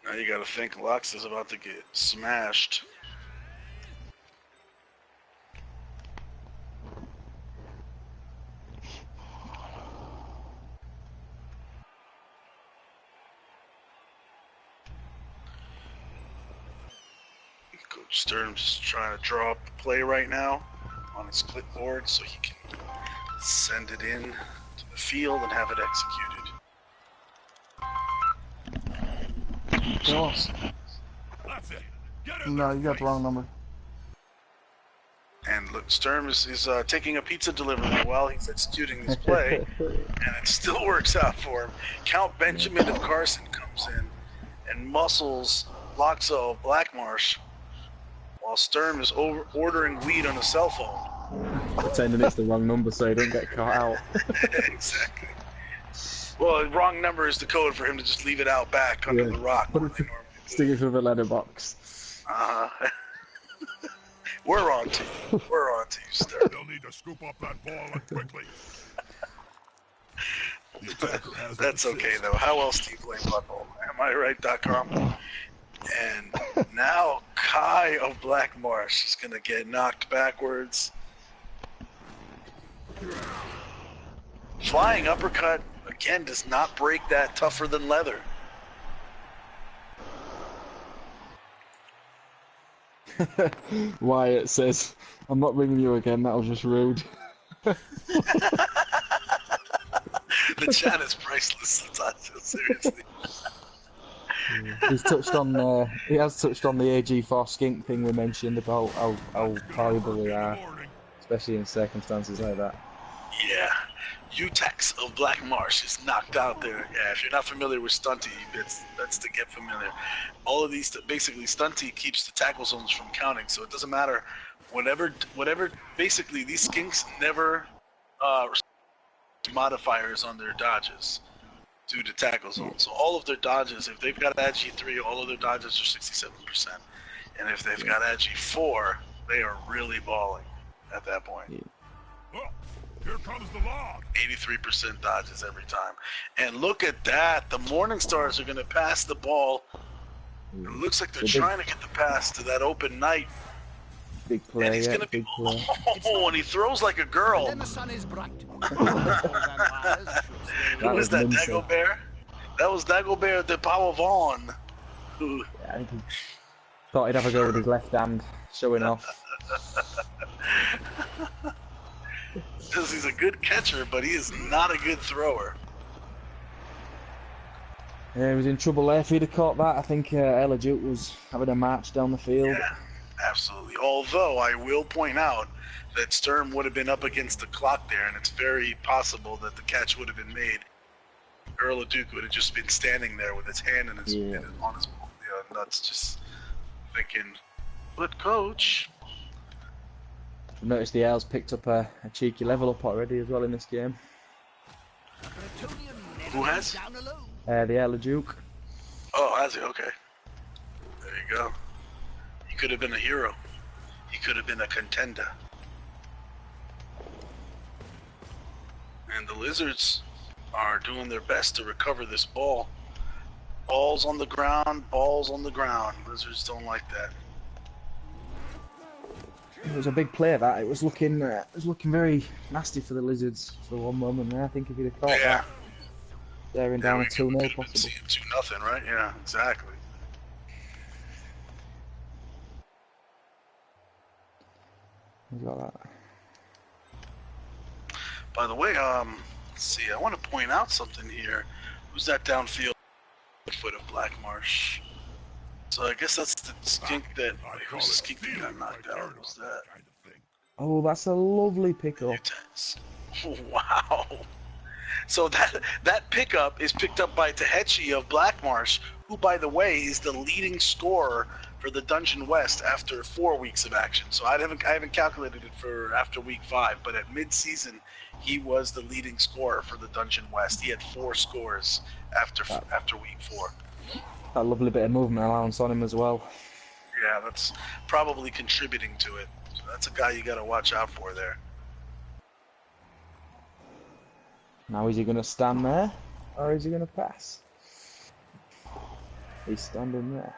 Speaker 3: Now you got to think Laxaw's about to get smashed. Coach Sturm's trying to draw up the play right now on his clipboard so he can send it in to the field and have it executed.
Speaker 5: That's it. Get
Speaker 2: No, you got the wrong number.
Speaker 3: And look, Sturm is taking a pizza delivery while he's executing this play, and it still works out for him. Count Benjamin of Carson comes in and muscles Laxaw of Blackmarsh, while Sturm is ordering weed on a cell phone.
Speaker 7: Pretending it's the wrong number so he don't get caught out.
Speaker 3: Exactly. Well, the wrong number is the code for him to just leave it out back under the rock.
Speaker 7: Stick it through the letterbox.
Speaker 3: We're on to you. We're on to you, Sturm.
Speaker 5: They'll need to scoop up that ball and quickly.
Speaker 3: That's okay, though. How else do you play Blood Bowl? Am I right.com? And now Kai of Blackmarsh is going to get knocked backwards. Flying uppercut, again, does not break that tougher than leather.
Speaker 7: Wyatt says, I'm not ringing you again, that was just rude.
Speaker 3: The chat is priceless sometimes, seriously.
Speaker 7: He's touched on, he has touched on the AG4 skink thing we mentioned about how horrible they are, especially in circumstances like that.
Speaker 3: Yeah, Utex of Black Marsh is knocked out there. Yeah, if you're not familiar with Stunty, that's to get familiar. All of these, basically, Stunty keeps the tackle zones from counting, so it doesn't matter. Whatever. Basically, these skinks never modifiers on their dodges due to tackle zones. So all of their dodges, if they've got Agi 3, all of their dodges are 67%. And if they've got Agi 4, they are really balling at that point.
Speaker 5: Oh, here comes the log.
Speaker 3: 83% dodges every time. And look at that. The Morningstars are going to pass the ball. It looks like they're trying to get the pass to that open knight.
Speaker 7: Big play,
Speaker 3: And he's
Speaker 7: yeah,
Speaker 3: going to
Speaker 7: big
Speaker 3: be...
Speaker 7: play.
Speaker 3: Oh, and he throws like a girl.
Speaker 4: Then the sun is bright.
Speaker 3: Who was that, Dagobert? That was Dagobert de Pavon.
Speaker 7: Yeah, I think he thought he'd have a go with his left hand, showing off.
Speaker 3: Because he's a good catcher, but he is not a good thrower.
Speaker 7: Yeah, he was in trouble there. If he'd have caught that, I think Ella Duke was having a march down the field.
Speaker 3: Yeah, absolutely. Although I will point out that Sturm would have been up against the clock there, and it's very possible that the catch would have been made. Earl of Duke would have just been standing there with his hand on his nuts, just thinking, "But coach."
Speaker 7: I've noticed the Owls picked up a cheeky level up already as well in this game.
Speaker 3: Who has?
Speaker 7: The Ella Duke.
Speaker 3: Oh, has he? Okay. There you go. He could have been a hero. He could have been a contender. And the Lizards are doing their best to recover this ball. Balls on the ground, balls on the ground. Lizards don't like that.
Speaker 7: It was a big play that. It was looking very nasty for the Lizards for one moment there. I think if he'd have caught that, staring down a 2-0 possible.
Speaker 3: 2-0, right? Yeah, exactly.
Speaker 7: He's got that.
Speaker 3: By the way, let's see, I want to point out something here. Who's that downfield foot of Black Marsh? So I guess that's the skink that, who's the skink that got knocked out? Who's that?
Speaker 7: Oh, that's a lovely pickup.
Speaker 3: Wow. So that pickup is picked up by Tahechi of Black Marsh, who, by the way, is the leading scorer for the Dungeon West after 4 weeks of action. So I haven't calculated it for after week 5, but at mid-season he was the leading scorer for the Dungeon West. He had 4 scores after week 4.
Speaker 7: That lovely bit of movement allowance on him as well.
Speaker 3: Yeah, that's probably contributing to it. So that's a guy you got to watch out for there.
Speaker 7: Now is he going to stand there, or is he going to pass? He's standing there.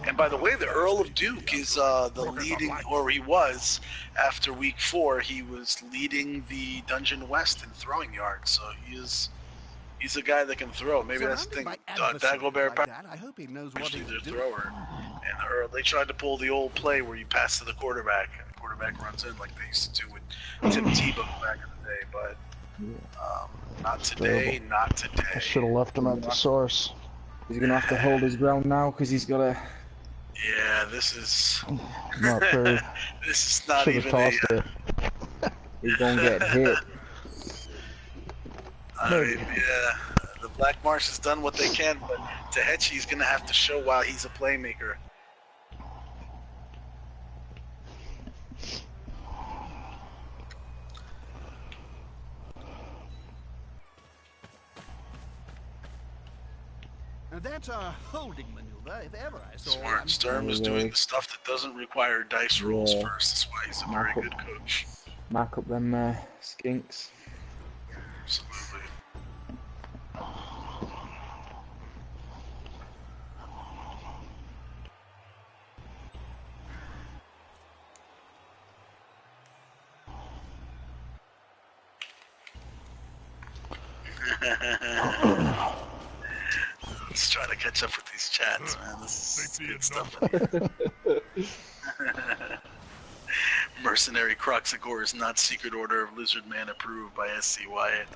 Speaker 3: And by the way, the Earl of Duke is the leading, or he was, after week 4, he was leading the Dungeon West in throwing yards. So he's a guy that can throw. Maybe that's the thing. Dagobert,
Speaker 4: I hope he knows what
Speaker 3: actually
Speaker 4: he's
Speaker 3: their
Speaker 4: doing.
Speaker 3: thrower. And the Earl, they tried to pull the old play where you pass to the quarterback, and the quarterback runs in like they used to do with Tim Tebow back in the day. But not today, not today.
Speaker 2: I should have left him at the source.
Speaker 7: He's going to have to hold his ground now because he's got to...
Speaker 3: Yeah, this is...
Speaker 2: Not fair.
Speaker 3: This is not
Speaker 2: Should
Speaker 3: even
Speaker 2: have tossed
Speaker 3: a...
Speaker 2: it.
Speaker 7: He's going to get hit.
Speaker 3: I mean, yeah, the Black Marsh has done what they can, but Tahechi's going to have to show why he's a playmaker.
Speaker 4: Now that's a holding maneuver, if ever I saw
Speaker 3: Smart.
Speaker 4: one.
Speaker 3: Sturm is doing the stuff that doesn't require dice rolls first. That's why he's a very good coach.
Speaker 7: Mark up them skinks.
Speaker 3: Absolutely. Let's try to catch up with these chats, man. This is good stuff. Mercenary Croxagore is not Secret Order of Lizard Man approved by SC Wyatt.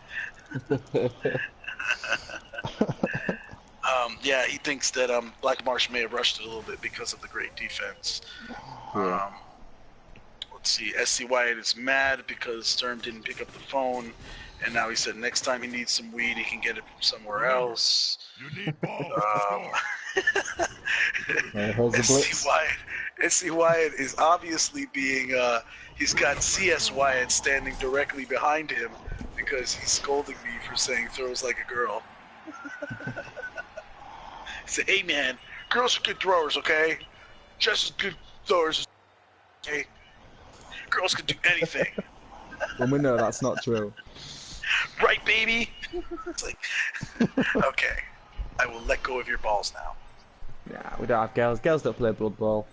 Speaker 3: Yeah, he thinks that Black Marsh may have rushed it a little bit because of the great defense. Let's let's see, SC Wyatt is mad because Sturm didn't pick up the phone, and now he said next time he needs some weed, he can get it from somewhere else.
Speaker 5: You need balls to score.
Speaker 7: Here's the blitz.
Speaker 3: SC Wyatt is obviously being, he's got CS Wyatt standing directly behind him because he's scolding me for saying throws like a girl. He said, hey man, girls are good throwers, okay? Just as good throwers, okay? Girls can do anything.
Speaker 7: Well, we know that's not true.
Speaker 3: Right, baby? It's like, okay, I will let go of your balls now.
Speaker 7: Yeah, we don't have girls. Girls don't play Blood Bowl.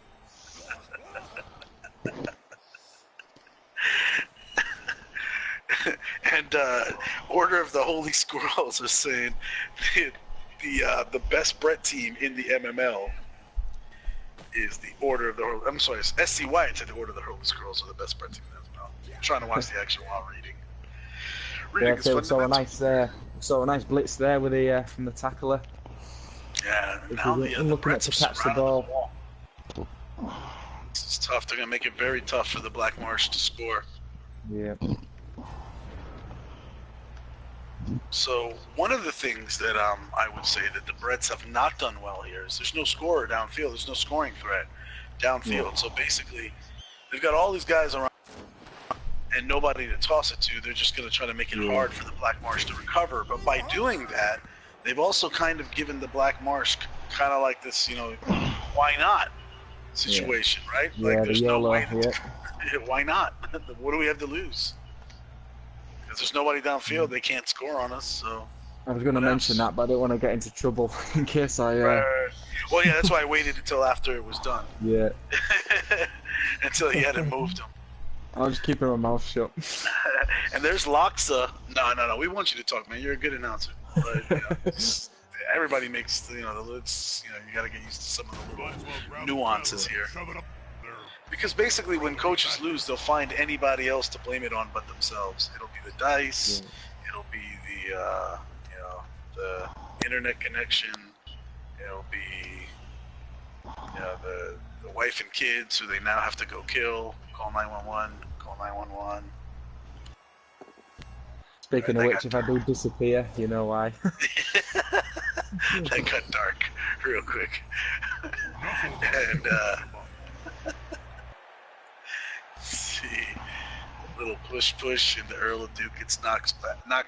Speaker 3: And Order of the Holy Squirrels are saying the best Brett team in the MML is the Order of the Holy... I'm sorry, it's SC Wyatt said the Order of the Holy Squirrels are the best Brett team in the MML. I'm trying to watch the action while reading.
Speaker 7: Yeah, so we saw a nice blitz there with the from the tackler.
Speaker 3: Yeah, now the
Speaker 7: looking
Speaker 3: Bretts
Speaker 7: to
Speaker 3: have
Speaker 7: catch the
Speaker 3: surrounded
Speaker 7: ball.
Speaker 3: wall. This is tough. They're gonna make it very tough for the Black Marsh to score.
Speaker 7: Yeah.
Speaker 3: So one of the things that I would say that the Bretts have not done well here is there's no scorer downfield. There's no scoring threat downfield. Yeah. So basically, they've got all these guys around and nobody to toss it to. They're just going to try to make it hard for the Black Marsh to recover. But by doing that, they've also kind of given the Black Marsh kind of like this, you know, why not situation, right?
Speaker 7: Yeah,
Speaker 3: like there's no way.
Speaker 7: Yeah.
Speaker 3: Why not? What do we have to lose? If there's nobody downfield, they can't score on us. So
Speaker 7: I was going to mention that, but I don't want to get into trouble in case I.
Speaker 3: Well, yeah, that's why I waited until after it was done.
Speaker 7: Yeah.
Speaker 3: Until he hadn't moved him.
Speaker 7: I was just keeping my mouth shut.
Speaker 3: And there's Loxa. No. We want you to talk, man. You're a good announcer. But, you know, everybody makes, you know, it's, you know, you got to get used to some of the little nuances here. Because basically, when coaches lose, they'll find anybody else to blame it on but themselves. It'll be the dice. Yeah. It'll be the, you know, the internet connection. It'll be, you know, the wife and kids who they now have to go kill. Call 911. Call 911.
Speaker 7: Speaking of which, if I do disappear, you know why.
Speaker 3: That got dark real quick. And, see, a little push, and the Earl of Duke gets knocked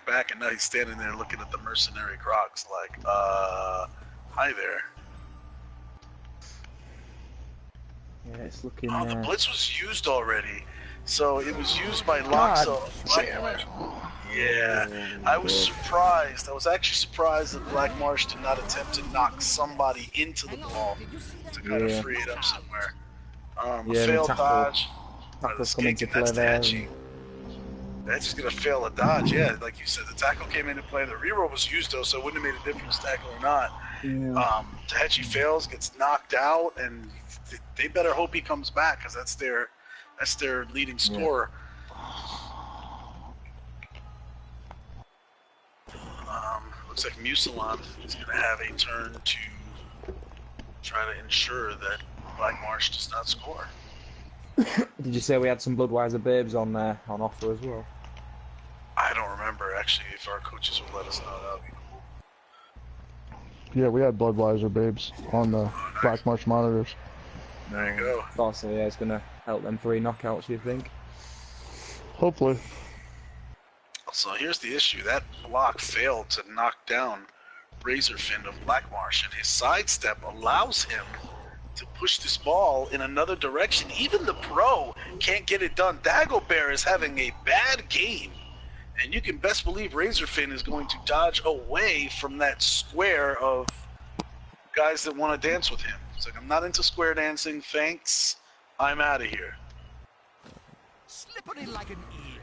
Speaker 3: back, and now he's standing there looking at the mercenary Crocs like, hi there.
Speaker 7: Yeah, it's looking.
Speaker 3: Oh, the blitz was used already, so it was used by Loxa. Yeah, I was surprised. I was actually surprised that Black Marsh did not attempt to knock somebody into the ball to kind of free it up somewhere. Failed dodge.
Speaker 7: Tackle's coming to play there.
Speaker 3: That's just gonna fail a dodge. Yeah, like you said, the tackle came into play. The reroll was used though, so it wouldn't have made a difference, tackle or not.
Speaker 7: Yeah.
Speaker 3: Tahechi fails, gets knocked out, and they better hope he comes back because that's their leading scorer. Looks like Musalon is going to have a turn to try to ensure that Black Marsh does not score.
Speaker 7: Did you say we had some Bloodweiser babes on offer as well?
Speaker 3: I don't remember actually. If our coaches would let us know, that would be cool.
Speaker 2: Yeah, we had Bloodweiser babes on the Black Marsh monitors.
Speaker 3: There you go.
Speaker 7: Also, yeah, it's gonna help them 3 knockouts. You think?
Speaker 2: Hopefully.
Speaker 3: So here's the issue. That block failed to knock down Razorfin of Black Marsh, and his sidestep allows him to push this ball in another direction. Even the pro can't get it done. Dagobert is having a bad game, and you can best believe Razorfin is going to dodge away from that square of guys that want to dance with him. It's like, I'm not into square dancing, thanks. I'm out of here.
Speaker 4: Slippery like an eel.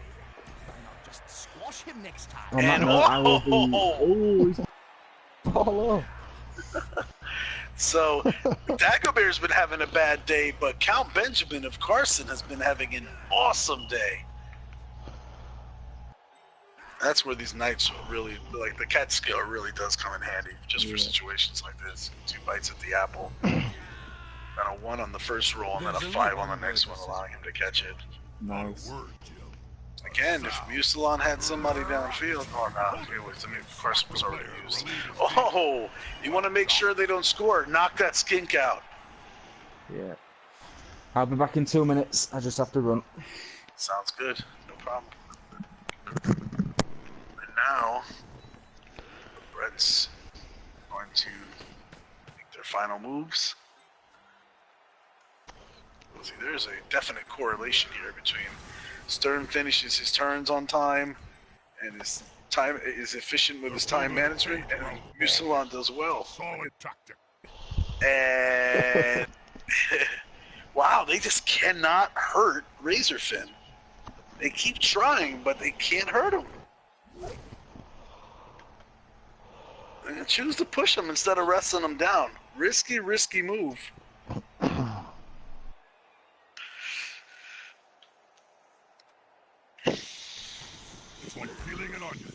Speaker 4: Why not just squash him next time?
Speaker 7: On that note, I will be... he's all up.
Speaker 3: So, Dagobert's been having a bad day, but Count Benjamin of Carson has been having an awesome day. That's where these knights really, like the cat skill really does come in handy, just for situations like this. 2 bites at the apple. Got a 1 on the first roll and then a 5 on the next one, allowing him to catch it.
Speaker 7: Nice.
Speaker 5: Word, Jim.
Speaker 3: Again, if Musalon had somebody downfield, oh no, Carson was already used. Oh, you want to make sure they don't score? Knock that skink out.
Speaker 7: Yeah. I'll be back in 2 minutes. I just have to run.
Speaker 3: Sounds good. No problem. And now, Brett's going to make their final moves. See, there's a definite correlation here between Stern finishes his turns on time and his time is efficient with his time management, and Musalon does well.
Speaker 5: Solid tactic.
Speaker 3: And wow, they just cannot hurt Razorfin. They keep trying, but they can't hurt him. They choose to push him instead of wrestling him down. Risky, risky move.
Speaker 5: It's like peeling an onion.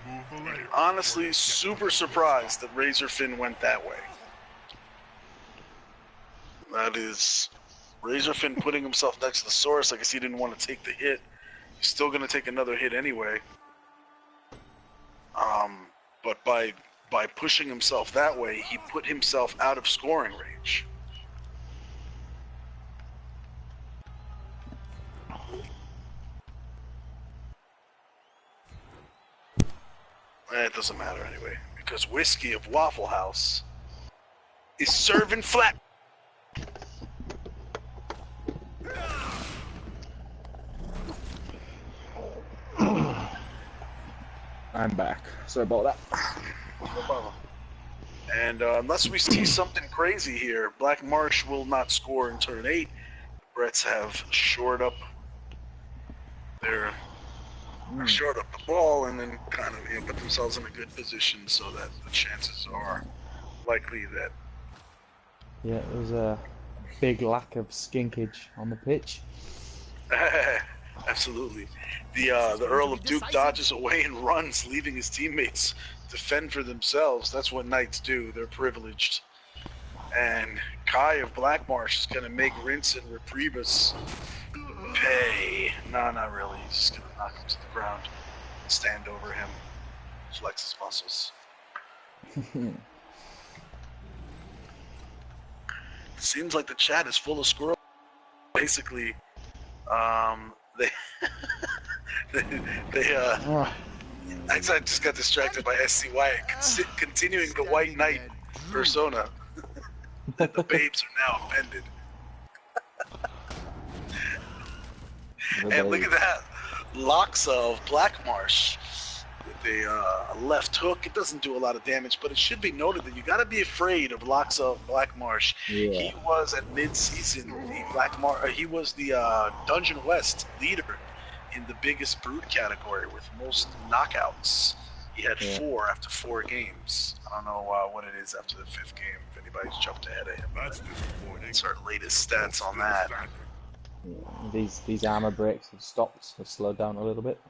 Speaker 5: Remove the layer.
Speaker 3: Honestly, super surprised that Razorfin went that way. That is Razorfin putting himself next to the source. I guess he didn't want to take the hit. He's still going to take another hit anyway. But by pushing himself that way, he put himself out of scoring range. It doesn't matter anyway, because Whiskey of Waffle House is serving flat.
Speaker 7: I'm back. Sorry about that.
Speaker 3: No problem. And unless we see something crazy here, Black Marsh will not score in turn 8. Bretts have shored up their short up the ball and then kind of put themselves in a good position so that the chances are likely that.
Speaker 7: Yeah, there was a big lack of skinkage on the pitch.
Speaker 3: Absolutely. The Earl of Duke dodges away and runs, leaving his teammates to fend for themselves. That's what knights do. They're privileged. And Kai of Blackmarsh is going to make Rince and Repriebus pay. No, not really. He's just going to knock him to the ground, stand over him, flex his muscles. Seems like the chat is full of squirrels. Basically, they I just got distracted by SCY continuing the White Knight persona. The babes are now offended. And look at that, Loxa of Blackmarsh with a left hook. It doesn't do a lot of damage, but it should be noted that you got to be afraid of Loxa of Blackmarsh.
Speaker 7: Yeah.
Speaker 3: He was at mid-season he was the Dungeon West leader in the biggest brute category with most knockouts. He had 4 after 4 games. I don't know what it is after the 5th game, if anybody's jumped ahead of him.
Speaker 5: That's disappointing.
Speaker 3: It's our latest stats on that.
Speaker 7: Yeah, these armor breaks have stopped, have slowed down a little bit.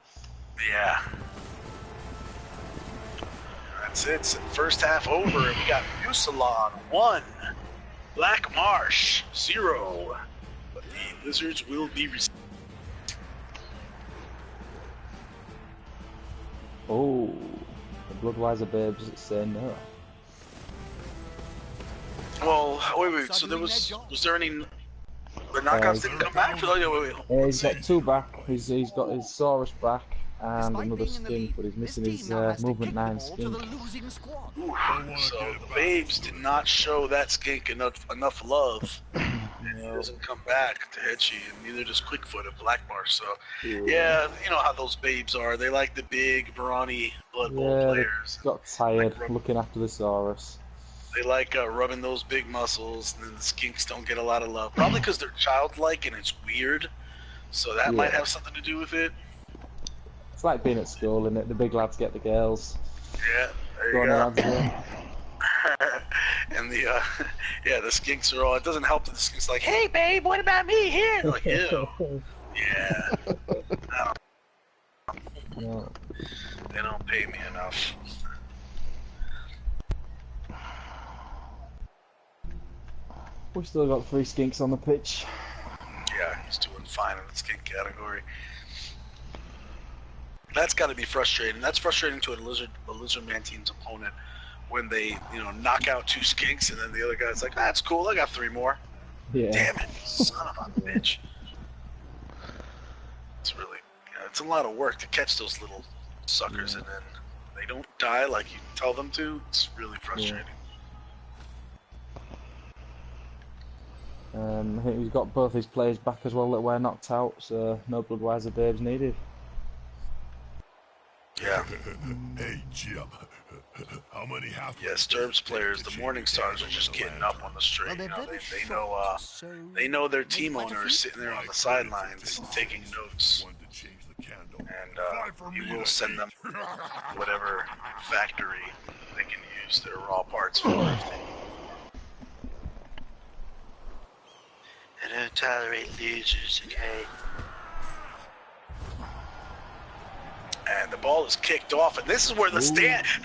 Speaker 3: Yeah. That's it. So first half over, and we got Musalon 1, Black Marsh 0. But the Lizards will be received.
Speaker 7: Oh, the Bloodweiser babes saying no.
Speaker 3: Well, wait. So there was there any? The knockouts didn't come back. Wait.
Speaker 7: Yeah, he's got 2 back. He's got his Saurus back and another skink, but he's missing his movement 9 skink.
Speaker 3: Ooh, so the babes did not show that skink enough love. And he doesn't come back to Headshi, and neither does Quickfoot of Blackmarsh. So, yeah, you know how those babes are. They like the big, brawny Blood Bowl players.
Speaker 7: Got tired looking after the Saurus.
Speaker 3: They like rubbing those big muscles, and then the skinks don't get a lot of love. Probably because they're childlike and it's weird. So that might have something to do with it.
Speaker 7: It's like being at school, isn't it? The big lads get the girls.
Speaker 3: Yeah, there you go. And the the skinks are all. It doesn't help that the skinks are like, hey babe, what about me here? They're like, ew. Yeah.
Speaker 7: No.
Speaker 3: They don't pay me enough.
Speaker 7: We've still got 3 skinks on the pitch.
Speaker 3: Yeah, He's doing fine in the skink category. That's got to be frustrating. That's frustrating to a lizard man team's opponent when they, knock out 2 skinks and then the other guy's like, that's cool, I got 3 more.
Speaker 7: Yeah.
Speaker 3: Damn it, son of a bitch. It's really, it's a lot of work to catch those little suckers, and then they don't die like you tell them to. It's really frustrating.
Speaker 7: I think he's got both his players back as well that were knocked out, so no Bloodweiser babes needed.
Speaker 3: Yeah.
Speaker 5: Hey, Jim. How many half?
Speaker 3: Yeah, Sturbs players, the Morningstars are just getting up on the street. They know their team owner is sitting there on the sidelines taking notes, and he will send them whatever factory they can use their raw parts for. I don't tolerate losers, okay? And the ball is kicked off, and this is where the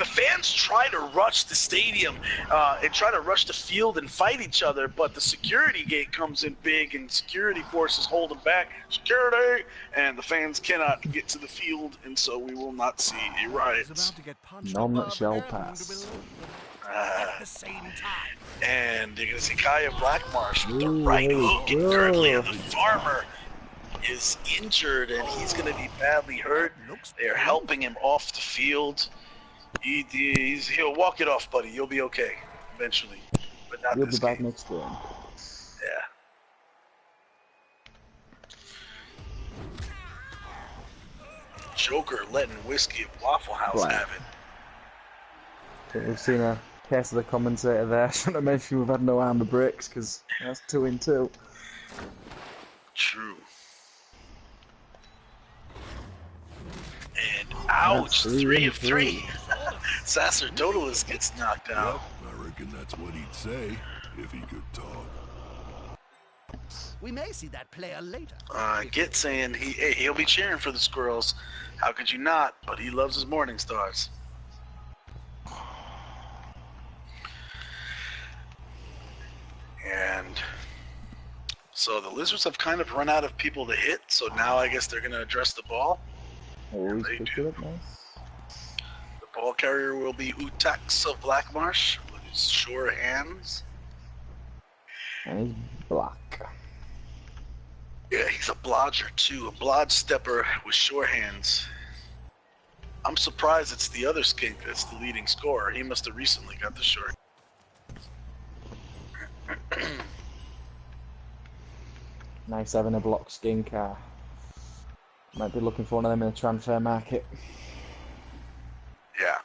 Speaker 3: fans try to rush the stadium and try to rush the field and fight each other, but the security gate comes in big, and security forces hold them back. Security! And the fans cannot get to the field, and so we will not see a riot.
Speaker 7: None shall pass.
Speaker 3: At the same time. And you're going to see Kaya Blackmarsh with the right hook, and currently the farmer is injured, and he's going to be badly hurt. They're helping him off the field. He'll walk it off, buddy. You'll be okay eventually, but not
Speaker 7: You'll
Speaker 3: this
Speaker 7: be back
Speaker 3: game.
Speaker 7: next game.
Speaker 3: Yeah. Joker letting Whiskey of Waffle House have it.
Speaker 7: I think we've seen a case of the commentator there. I shouldn't have mentioned we've had no arm the bricks, because that's 2 in 2.
Speaker 3: True. And ouch, 3 of 3. Sacerdotalus gets knocked out.
Speaker 5: I reckon that's what he'd say if he could talk.
Speaker 4: We may see that player later.
Speaker 3: Git saying he'll be cheering for the squirrels. How could you not? But he loves his Morningstars. And so the Lizards have kind of run out of people to hit, so now I guess they're going to address the ball.
Speaker 7: Always
Speaker 3: They
Speaker 7: picked
Speaker 3: do.
Speaker 7: it up nice.
Speaker 3: The ball carrier will be Utax of Blackmarsh with his sure hands.
Speaker 7: And he's black.
Speaker 3: Yeah, he's a blodger too, a blodge stepper with sure hands. I'm surprised it's the other skink that's the leading scorer. He must have recently got the short.
Speaker 7: Nice having a block skin car. Might be looking for one of them in the transfer market.
Speaker 3: Yeah.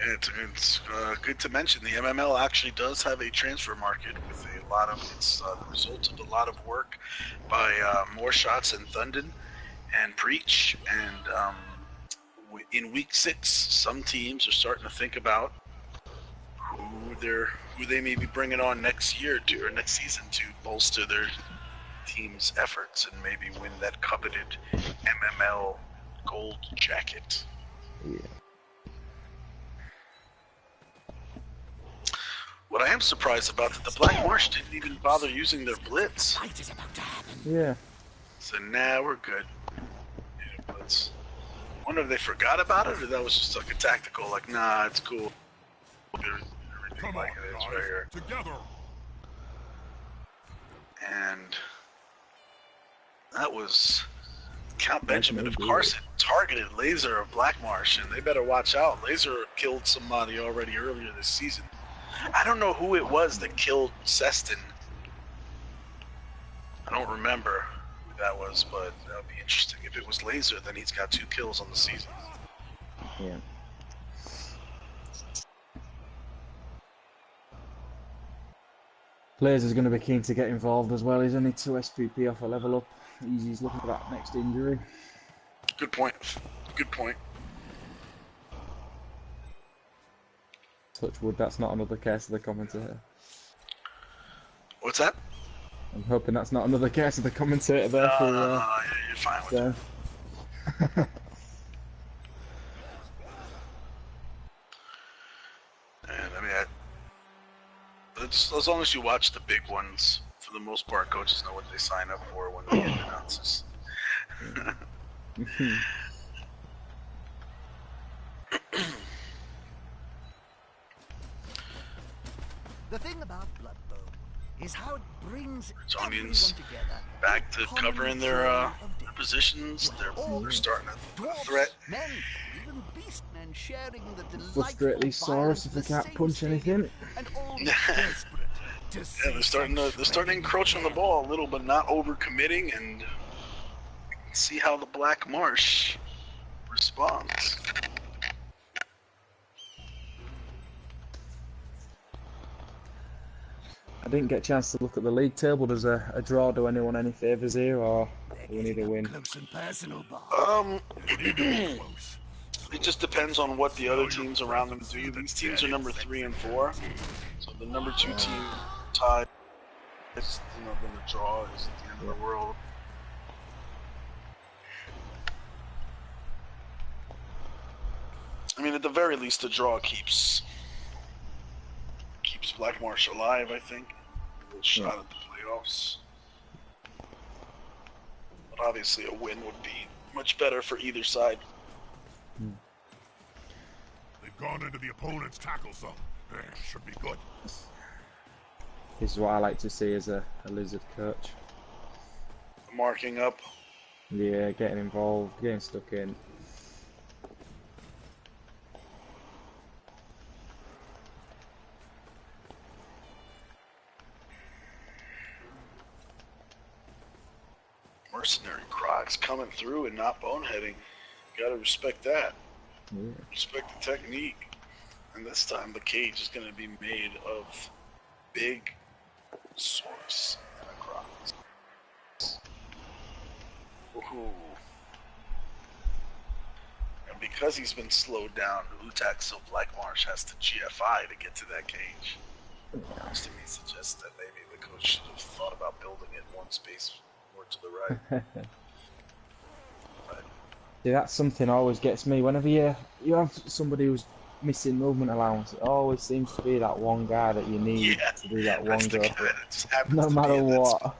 Speaker 3: And it's good to mention the MML actually does have a transfer market with a lot of it's the result of a lot of work by More Shots and Thunden and Preach. And in week 6, some teams are starting to think about who they may be bringing on next year or next season to bolster their team's efforts and maybe win that coveted MML gold jacket.
Speaker 7: Yeah.
Speaker 3: What I am surprised about that the Black Marsh didn't even bother using their blitz.
Speaker 4: Fight is about to happen.
Speaker 7: Yeah.
Speaker 3: So now we're good. Yeah, blitz. I wonder if they forgot about it or that was just like a tactical, like, nah, it's cool. Everything
Speaker 5: Come
Speaker 3: like
Speaker 5: on,
Speaker 3: it is
Speaker 5: guys.
Speaker 3: right here.
Speaker 5: Together.
Speaker 3: And that was Count Benjamin of Carson targeted Laser of Blackmarsh, and they better watch out. Laser killed somebody already earlier this season. I don't know who it was that killed Seston. I don't remember who that was, but that would be interesting. If it was Laser, then he's got 2 kills on the season.
Speaker 7: Yeah. Players is going to be keen to get involved as well. He's only 2 SPP off a level up. He's looking for that next injury.
Speaker 3: Good point. Good point.
Speaker 7: Touch wood, that's not another case of the commentator.
Speaker 3: What's that?
Speaker 7: I'm hoping that's not another case of the commentator there for.
Speaker 3: Yeah, you're fine with that. And I mean, It's, as long as you watch the big ones, for the most part, coaches know what they sign up for when they get announcers.
Speaker 4: The thing about Bloodbone is how it brings
Speaker 3: Onions
Speaker 4: everyone together.
Speaker 3: back to covering their positions. They're starting to threat.
Speaker 4: Men, even beast men sharing the
Speaker 7: Frustrate these Saurus if they can't punch anything.
Speaker 4: And all desperate to
Speaker 3: Yeah,
Speaker 4: see
Speaker 3: they're starting to encroach on the ball a little, but not overcommitting, and see how the Black Marsh responds.
Speaker 7: I didn't get a chance to look at the league table. Does a draw do anyone any favours here, or do we need a win?
Speaker 4: Close and personal, Bob.
Speaker 3: It just depends on what the other teams around them do. These teams are number 3 and 4, so the number 2 team tied. Then the draw is at the end of the world. I mean, at the very least, the draw keeps Black Marsh alive, I think. A little shot at the playoffs. But obviously, a win would be much better for either side.
Speaker 5: They've gone into the opponent's tackle zone. Should be good.
Speaker 7: This is what I like to see as a lizard coach.
Speaker 3: Marking up.
Speaker 7: Yeah, getting involved, getting stuck in.
Speaker 3: Mercenary Crocs coming through and not boneheading. Gotta respect that.
Speaker 7: Yeah.
Speaker 3: Respect the technique. And this time the cage is going to be made of big Saurus and a Crocs. Ooh. And because he's been slowed down, Utak so Black Marsh has to GFI to get to that cage. Which to me suggests that maybe the coach should have thought about building it one space more to the right.
Speaker 7: Yeah, that's something that always gets me. Whenever you have somebody who's missing movement allowance, it always seems to be that one guy that you need to do that one go for it. No matter what.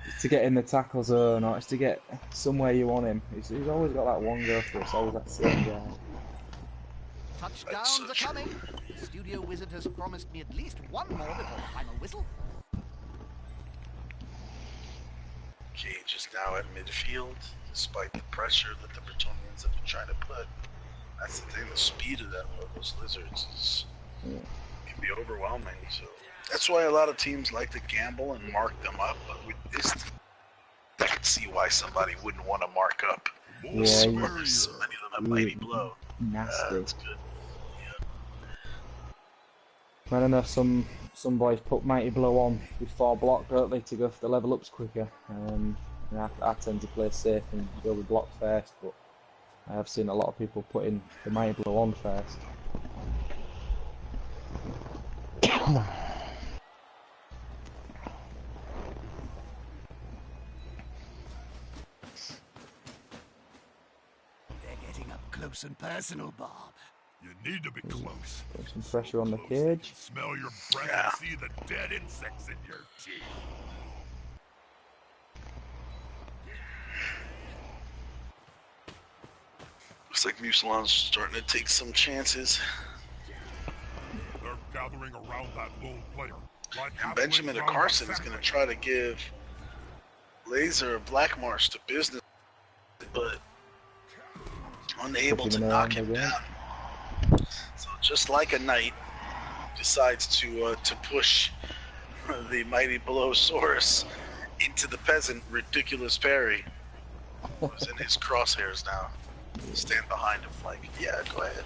Speaker 7: It's to get in the tackle zone, or it's to get somewhere you want him. He's always got that one go for it. It's always that same guy.
Speaker 4: Touchdowns are coming. The studio wizard has promised me at least one more before the final whistle.
Speaker 3: Cage is now at midfield, despite the pressure that the Bretonians have been trying to put. That's the thing, the speed of those lizards can be overwhelming. So that's why a lot of teams like to gamble and mark them up. But with this, I can see why somebody wouldn't want to mark up.
Speaker 7: Yeah,
Speaker 3: So many of them have mighty blow.
Speaker 7: Nasty.
Speaker 3: That's good.
Speaker 7: I don't know, some boys put Mighty Blow on before block, don't they, to go for the level ups quicker. And I tend to play safe and go with block first, but I have seen a lot of people putting the Mighty Blow on first.
Speaker 4: They're getting up close and personal, Bob.
Speaker 5: You need to be close.
Speaker 7: Put some pressure on the cage.
Speaker 5: Smell your breath and see the dead insects in your teeth.
Speaker 3: Looks like Mucilon's starting to take some chances.
Speaker 5: They're gathering around that lone player.
Speaker 3: And Benjamin Carson is going to try to give Laser Black Marsh to business, but unable to knock him down. So just like a knight decides to push the mighty Belosaurus into the peasant, ridiculous parry, who's in his crosshairs now. Stand behind him like, yeah, go ahead.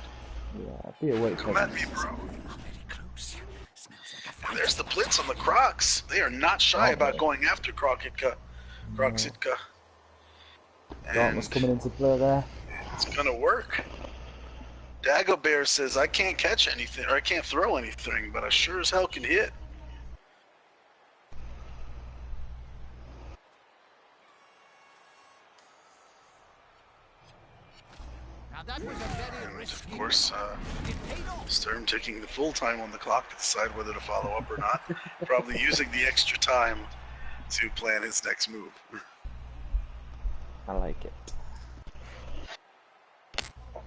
Speaker 7: Yeah, be awake.
Speaker 3: Come at me, bro. And there's the blitz on the Crocs. They are not shy about going after Crockett-ka.
Speaker 7: Darkness coming into play there.
Speaker 3: It's gonna work. Dagobert says, I can't catch anything, or I can't throw anything, but I sure as hell can hit.
Speaker 4: Now that was a very
Speaker 3: And
Speaker 4: risky
Speaker 3: of course,
Speaker 4: it paid off.
Speaker 3: Sturm taking the full time on the clock to decide whether to follow up or not. Probably using the extra time to plan his next move.
Speaker 7: I like it.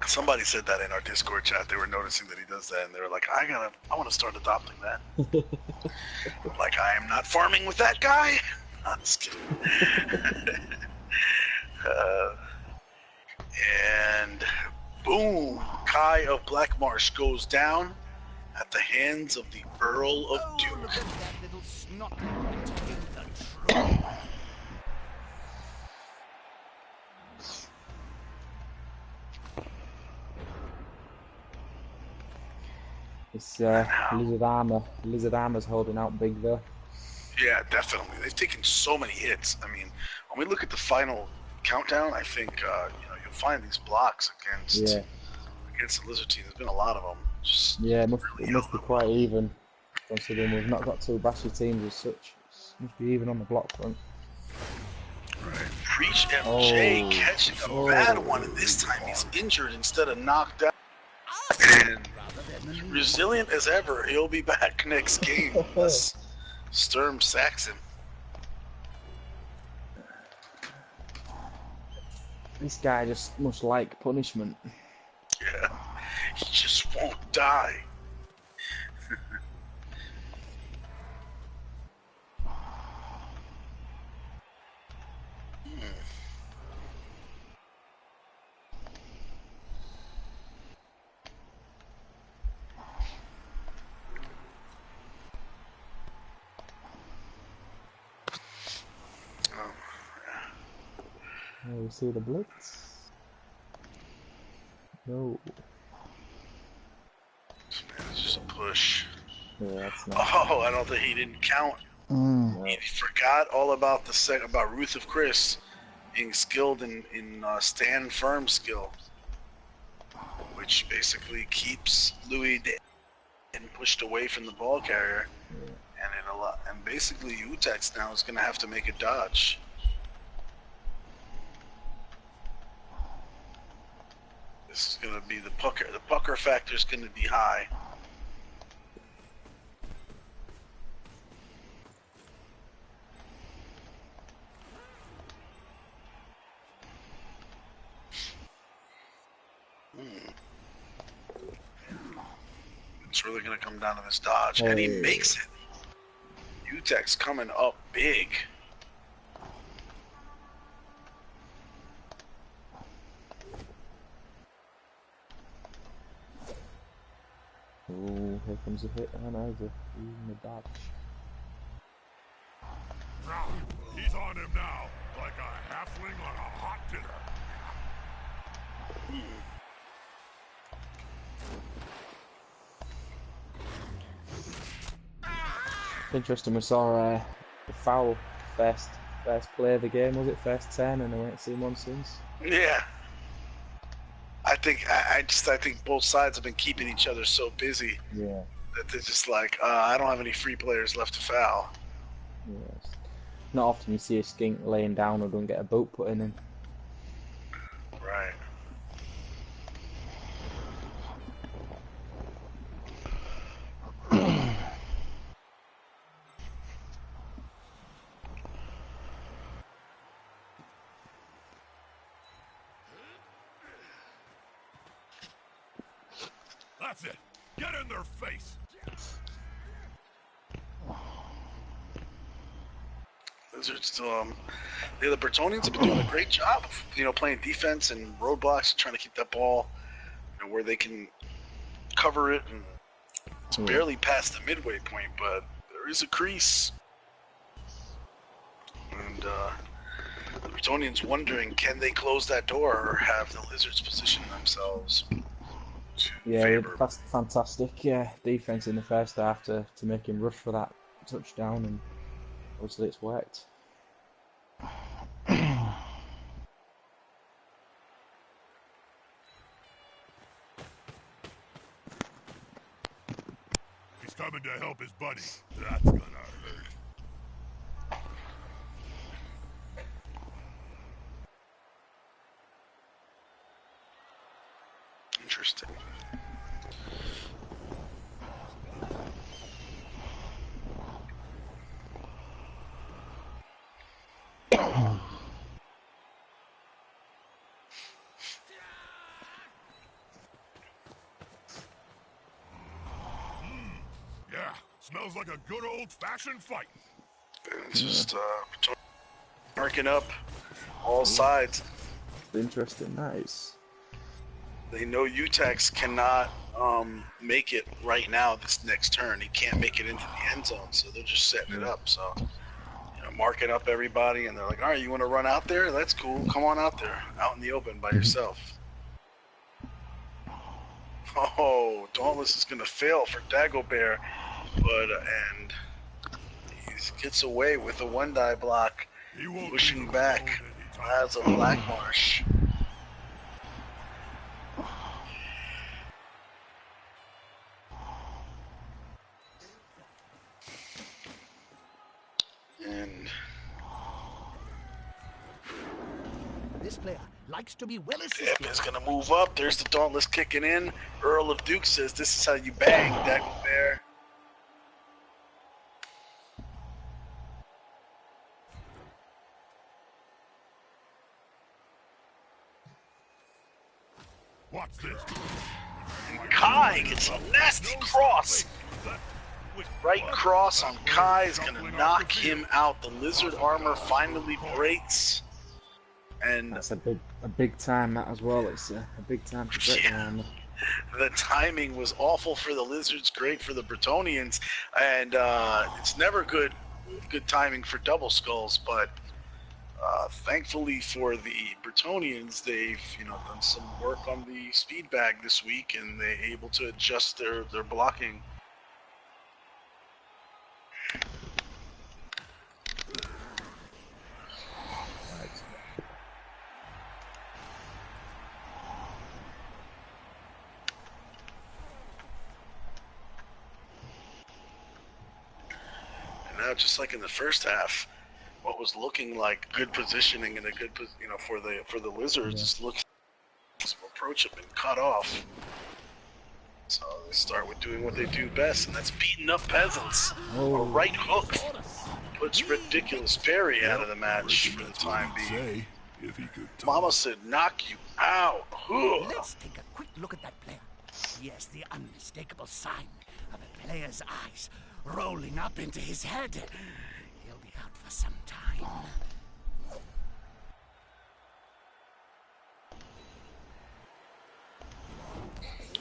Speaker 3: Somebody said that in our Discord chat. They were noticing that he does that, and they were like, I want to start adopting that. I'm like, I am not farming with that guy. I'm just kidding. And boom, Kai of Blackmarsh goes down at the hands of the Earl of
Speaker 4: Oh,
Speaker 3: Duke.
Speaker 4: look at that little snotling taking control.
Speaker 7: It's Lizard Armor's holding out big though.
Speaker 3: Yeah, definitely. They've taken so many hits. I mean, when we look at the final countdown, I think you'll find these blocks against the Lizard team. There's been a lot of them.
Speaker 7: Yeah, it must be quite even, considering we've not got two bashy teams as such. It must be even on the block front.
Speaker 3: Right. Preach MJ catching a bad one, and this time he's injured instead of knocked out. And resilient as ever, he'll be back next game unless Sturm sacks him.
Speaker 7: This guy just must like punishment.
Speaker 3: Yeah, he just won't die.
Speaker 7: Oh, we see the blitz. No.
Speaker 3: It's just a push.
Speaker 7: Yeah, that's not.
Speaker 3: Oh, I don't think he didn't count. He forgot all about about Ruth of Chris being skilled in stand firm skill, which basically keeps Louis and pushed away from the ball carrier, and basically Utex now is going to have to make a dodge. This is going to be the pucker. The pucker factor is going to be high. It's really going to come down to this dodge, and he makes it. Utex coming up big.
Speaker 7: Oh, here comes a hit and over. Using a dodge.
Speaker 5: He's on him now, like a halfling on a hot dinner.
Speaker 7: Interesting, we saw the foul first play of the game, was it? First 10, and I ain't seen one since.
Speaker 3: Yeah. I think both sides have been keeping each other so busy that they're just like, I don't have any free players left to foul.
Speaker 7: Yes. Not often you see a skink laying down or don't get a boot put in him.
Speaker 3: Right.
Speaker 5: That's it. Get in their face.
Speaker 3: Lizards, the Bretonians have been doing a great job of, playing defense and roadblocks, trying to keep that ball, where they can cover it, and it's barely past the midway point, but there is a crease. And the Bretonians wondering, can they close that door or have the Lizards position themselves to favor?
Speaker 7: That's fantastic. Defense in the first half to make him rush for that touchdown, and obviously it's worked.
Speaker 5: He's coming to help his buddy. That's gonna hurt.
Speaker 3: Interesting.
Speaker 5: Smells like a good old-fashioned fight.
Speaker 3: It's just marking up all sides.
Speaker 7: Interesting, nice.
Speaker 3: They know Utax cannot make it right now this next turn. He can't make it into the end zone, so they're just setting it up. So, you know, marking up everybody, and they're like, all right, you want to run out there? That's cool. Come on out there, out in the open by yourself. Oh, Dauntless is going to fail for Dagobert, but and he gets away with a one-die block, pushing back as a Black Marsh. And
Speaker 4: This player likes to be well assisted.
Speaker 3: Depp is going to move up. There's the Dauntless kicking in. Earl of Duke says this is how you bang, Dagobert.
Speaker 5: Watch this.
Speaker 3: And Kai gets a nasty cross. Right cross on Kai is going to knock him out. The lizard armor finally breaks. And
Speaker 7: That's a big time that as well. It's a big time to break the armor.
Speaker 3: the timing was awful for the lizards, great for the Bretonians, and it's never good timing for double skulls. But thankfully for the Bretonians, they've done some work on the speed bag this week, and they're able to adjust their blocking. Now, just like in the first half, what was looking like good positioning and a good, for the lizards, is looking to approach them and cut off. So they start with doing what they do best, and that's beating up peasants. A right hook puts Ridiculous Perry out of the match for the time being. Mama said, "Knock you out."
Speaker 4: Let's take a quick look at that player. Yes, the unmistakable sign of a player's eyes rolling up into his head. He'll be out for some time.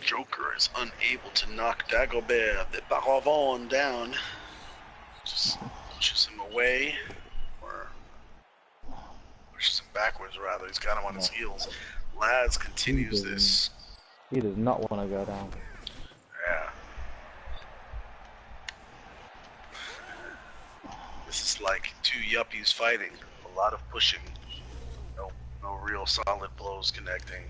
Speaker 3: Joker is unable to knock Dagobert the Baravon down. Just pushes him away, or pushes him backwards rather. He's got him on his heels. Laz continues this.
Speaker 7: He does not want to go down.
Speaker 3: Yeah. This is like two yuppies fighting. A lot of pushing. No real solid blows connecting.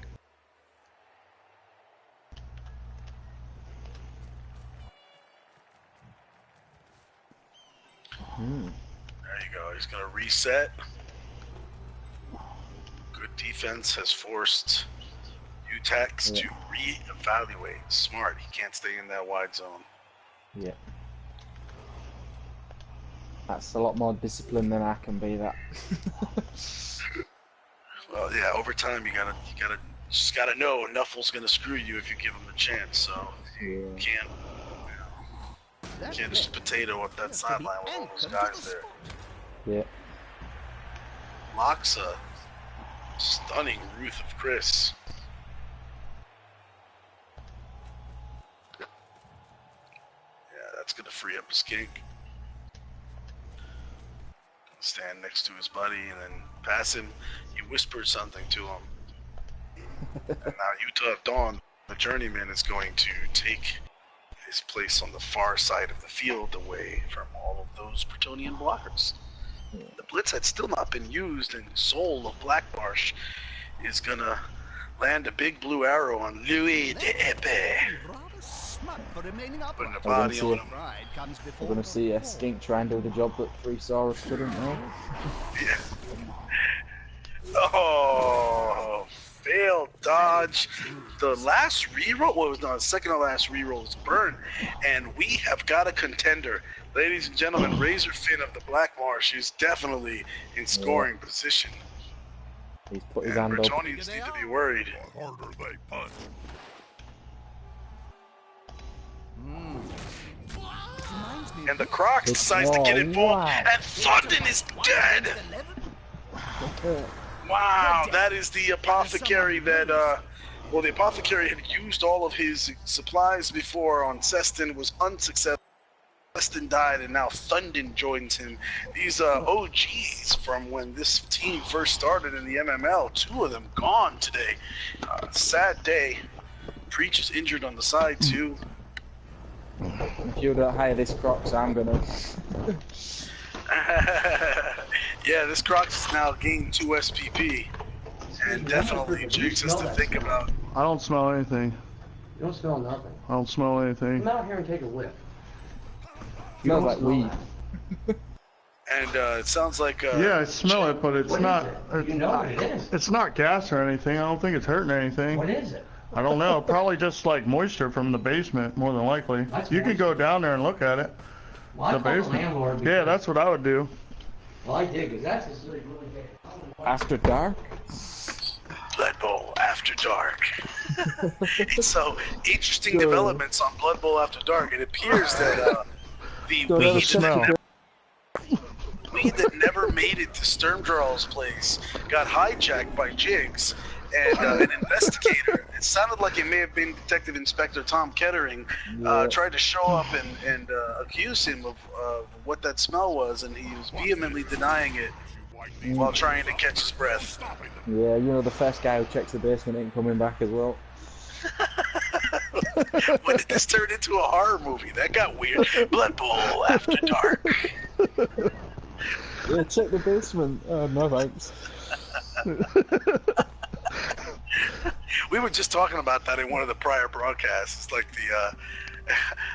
Speaker 3: There you go. He's going to reset. Good defense has forced Utax to re-evaluate. Smart. He can't stay in that wide zone.
Speaker 7: Yeah. That's a lot more discipline than I can be. That.
Speaker 3: Well, yeah. Over time, you just gotta know Nuffle's gonna screw you if you give him a chance. So you can't just potato up that sideline with all those guys there.
Speaker 7: Yeah.
Speaker 3: Loxa, stunning Ruth of Chris. Yeah, that's gonna free up a skink. Stand next to his buddy and then pass him. He whispered something to him. And now Utah Dawn, the journeyman, is going to take his place on the far side of the field away from all of those Bretonian blockers. The blitz had still not been used, and Soul of Blackmarsh is gonna land a big blue arrow on Louis de Epée. Putting a body on him.
Speaker 7: We're going to see a skink try and do the job that Three Saurus couldn't, right?
Speaker 3: Yeah. Oh, failed dodge. The last reroll, the second to last reroll was burned, and we have got a contender. Ladies and gentlemen, Razorfin of the Black Marsh is definitely in scoring position.
Speaker 7: He's put his hand up.
Speaker 3: Bretonians need to be worried.
Speaker 5: The harder they punch.
Speaker 4: Reminds me
Speaker 3: And the Crocs decides to get involved, and Thunden is dead! Wow, that is the Apothecary that, well, the Apothecary had used all of his supplies before on Seston, was unsuccessful. Seston died, and now Thunden joins him. These OGs from when this team first started in the MML, 2 of them gone today. Sad day. Preach is injured on the side, too.
Speaker 7: If you don't hire this Crocs, I'm gonna.
Speaker 3: Yeah, this Crocs has now gained 2 SPP. And definitely Jigs has to think about.
Speaker 2: I don't smell anything.
Speaker 8: You don't smell nothing.
Speaker 2: I don't smell anything.
Speaker 8: Come out here and take a whiff.
Speaker 7: Smells like weed.
Speaker 3: And it sounds like.
Speaker 2: Yeah, I smell it, but it's not.
Speaker 8: You know what it is.
Speaker 2: It's not gas or anything. I don't think it's hurting anything.
Speaker 8: What is it?
Speaker 2: I don't know. Probably just like moisture from the basement, more than likely. You could go down there and look at it.
Speaker 8: Well,
Speaker 2: The basement.
Speaker 8: landlord
Speaker 2: Yeah, that's what I would do.
Speaker 8: Well, I did, because that's just really bad.
Speaker 7: After dark?
Speaker 3: Blood Bowl After Dark. So, interesting developments on Blood Bowl After Dark. It appears that the weed that never made it to Sturmdral's place got hijacked by Jigs. And an investigator, it sounded like it may have been Detective Inspector Tom Kettering, tried to show up and accuse him of what that smell was, and he was vehemently denying it while trying to catch his breath.
Speaker 7: Yeah, you know, the first guy who checks the basement ain't coming back as well.
Speaker 3: When did this turn into a horror movie? That got weird. Blood Bowl After Dark.
Speaker 7: Yeah, check the basement. No thanks.
Speaker 3: We were just talking about that in one of the prior broadcasts. It's like the,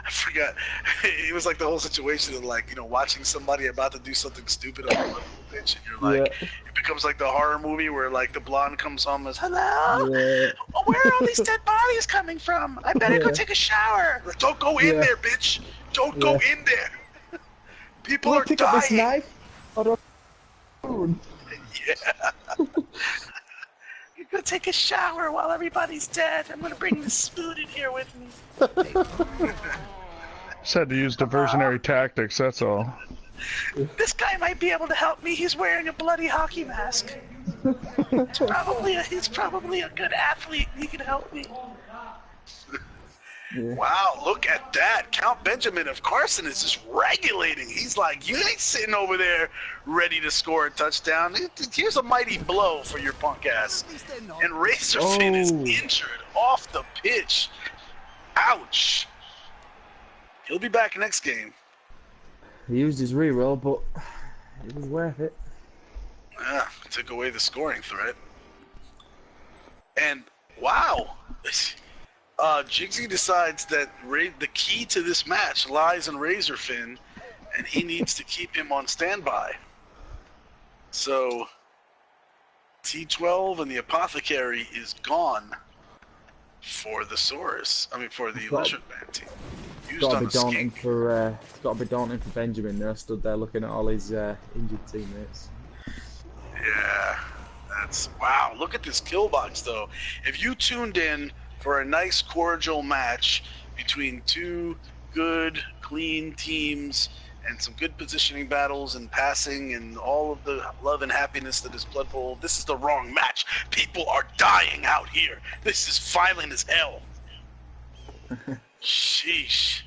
Speaker 3: I forgot, it was like the whole situation of like, you know, watching somebody about to do something stupid on the little bitch, and you're like, it becomes like the horror movie where like the blonde comes home and says, hello? Oh, where are all these dead bodies coming from? I better go take a shower. Like, don't go in there, bitch. Don't go in there. People are
Speaker 7: pick
Speaker 3: dying.
Speaker 7: up this knife?
Speaker 3: Yeah. Go take a shower while everybody's dead. I'm gonna bring the spoon in here with me.
Speaker 2: Just had to use diversionary tactics, that's all.
Speaker 3: This guy might be able to help me. He's wearing a bloody hockey mask. He's probably a good athlete. He can help me. Wow, look at that. Count Benjamin of Carson is just regulating. He's like, you ain't sitting over there ready to score a touchdown. Here's a mighty blow for your punk ass. And Razorfin is injured off the pitch. Ouch. He'll be back next game.
Speaker 7: He used his reroll, but it was worth it.
Speaker 3: Yeah, took away the scoring threat. And, wow. Jigsy decides that the key to this match lies in Razorfin, and he needs to keep him on standby. So, T12 and the Apothecary is gone for the Saurus. I mean, for the Lizard Man team. Used
Speaker 7: It's
Speaker 3: on the skink.
Speaker 7: it's got to be daunting for Benjamin now, stood there looking at all his injured teammates.
Speaker 3: Yeah, that's wow. Look at this kill box, though. If you tuned in for a nice cordial match between 2 good, clean teams and some good positioning battles and passing and all of the love and happiness that is Blood Bowl, this is the wrong match. People are dying out here. This is violent as hell. Sheesh.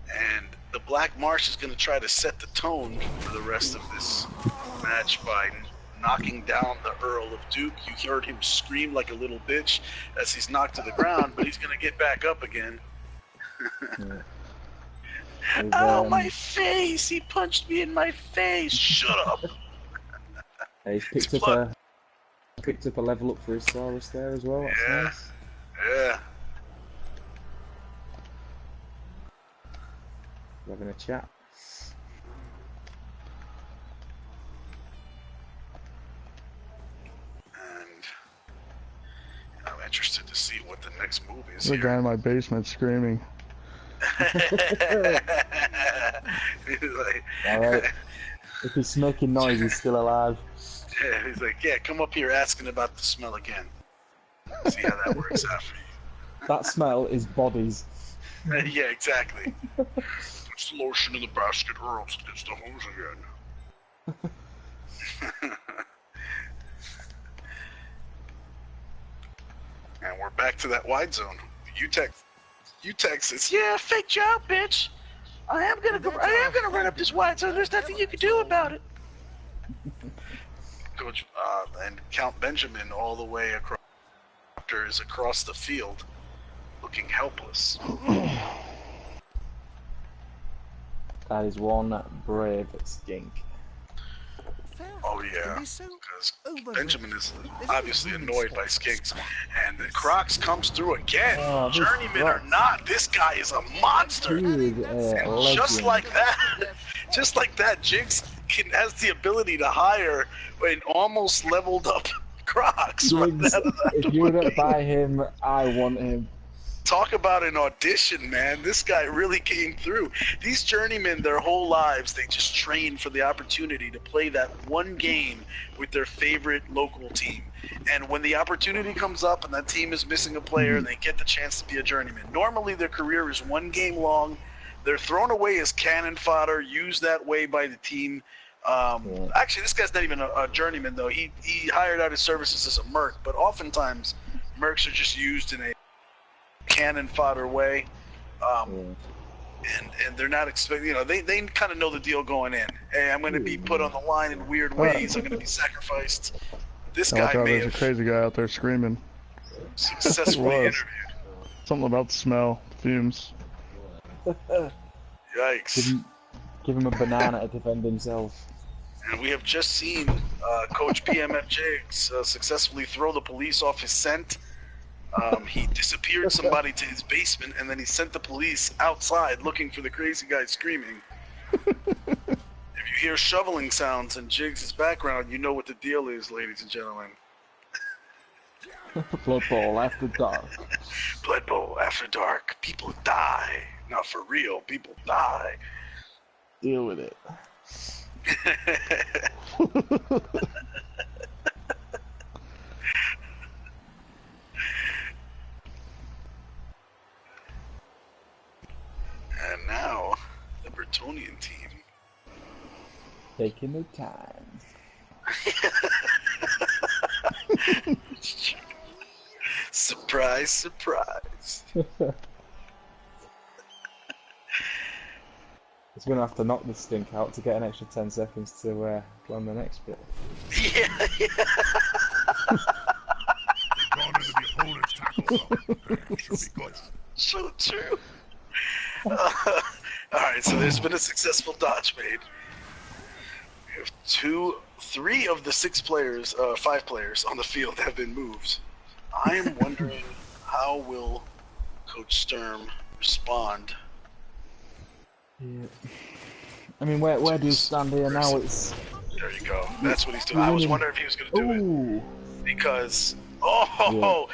Speaker 3: And the Black Marsh is going to try to set the tone for the rest of this match by knocking down the Earl of Duke. You heard him scream like a little bitch as he's knocked to the ground, but he's going to get back up again. Oh, my face! He punched me in my face! Shut up!
Speaker 7: He's picked up a level up for his Saurus there as well. That's nice.
Speaker 3: Yeah.
Speaker 7: We're having a chat.
Speaker 3: I'm interested to see what the next move is.
Speaker 2: There's a guy in my basement screaming.
Speaker 7: Alright. If he's making noise, he's still alive.
Speaker 3: Yeah, he's like, yeah, come up here asking about the smell again. See how that works out for you.
Speaker 7: That smell is bodies.
Speaker 3: Yeah, exactly. Puts the lotion in the basket or else it gets the hose again. And we're back to that wide zone. UTEX says, "Yeah, fake job, bitch. I am gonna run up this wide zone. There's nothing you can do about it." Coach and Count Benjamin all the way across is across the field, looking helpless.
Speaker 7: That is one brave skink.
Speaker 3: Oh yeah, because Benjamin is obviously annoyed by skinks, and the Crocs comes through again. Journeymen or not, this guy is a monster.
Speaker 7: Dude,
Speaker 3: And just like that, Jigs has the ability to hire an almost leveled up Crocs.
Speaker 7: Jigs, if you don't buy him, I want him.
Speaker 3: Talk about an audition, man. This guy really came through. These journeymen, their whole lives, they just train for the opportunity to play that one game with their favorite local team. And when the opportunity comes up and that team is missing a player, they get the chance to be a journeyman. Normally, their career is one game long. They're thrown away as cannon fodder, used that way by the team. Actually, this guy's not even a journeyman, though. He hired out his services as a merc, but oftentimes, mercs are just used in a cannon fodder way, and they're not expecting. They kind of know the deal going in. Hey, I'm going to be put on the line in weird ways. I'm going to be sacrificed. This guy may
Speaker 2: there's a crazy guy out there screaming.
Speaker 3: Successfully interviewed.
Speaker 2: Something about the smell, fumes.
Speaker 3: Yikes!
Speaker 7: Give him a banana to defend himself.
Speaker 3: And we have just seen Coach PMF Jigs successfully throw the police off his scent. He disappeared somebody to his basement, and then he sent the police outside looking for the crazy guy screaming. If you hear shoveling sounds in Jigs' background, you know what the deal is, ladies and gentlemen.
Speaker 7: Blood Bowl after dark.
Speaker 3: Blood Bowl after dark. People die. Not for real. People die.
Speaker 7: Deal with it.
Speaker 3: And now, the Bretonian team.
Speaker 7: Taking their time.
Speaker 3: Surprise, surprise.
Speaker 7: He's going to have to knock this stink out to get an extra 10 seconds to plan the next bit.
Speaker 3: Yeah.
Speaker 5: Gone into the opponent's tackle zone. Should be good.
Speaker 3: So true. Alright, so there's been a successful dodge made. We have three of the 5 players on the field have been moved. I am wondering how will Coach Sturm respond.
Speaker 7: Yeah. I mean, where do you stand here now? It's...
Speaker 3: There you go. That's what he's doing. I was wondering if he was going to do it. Because, I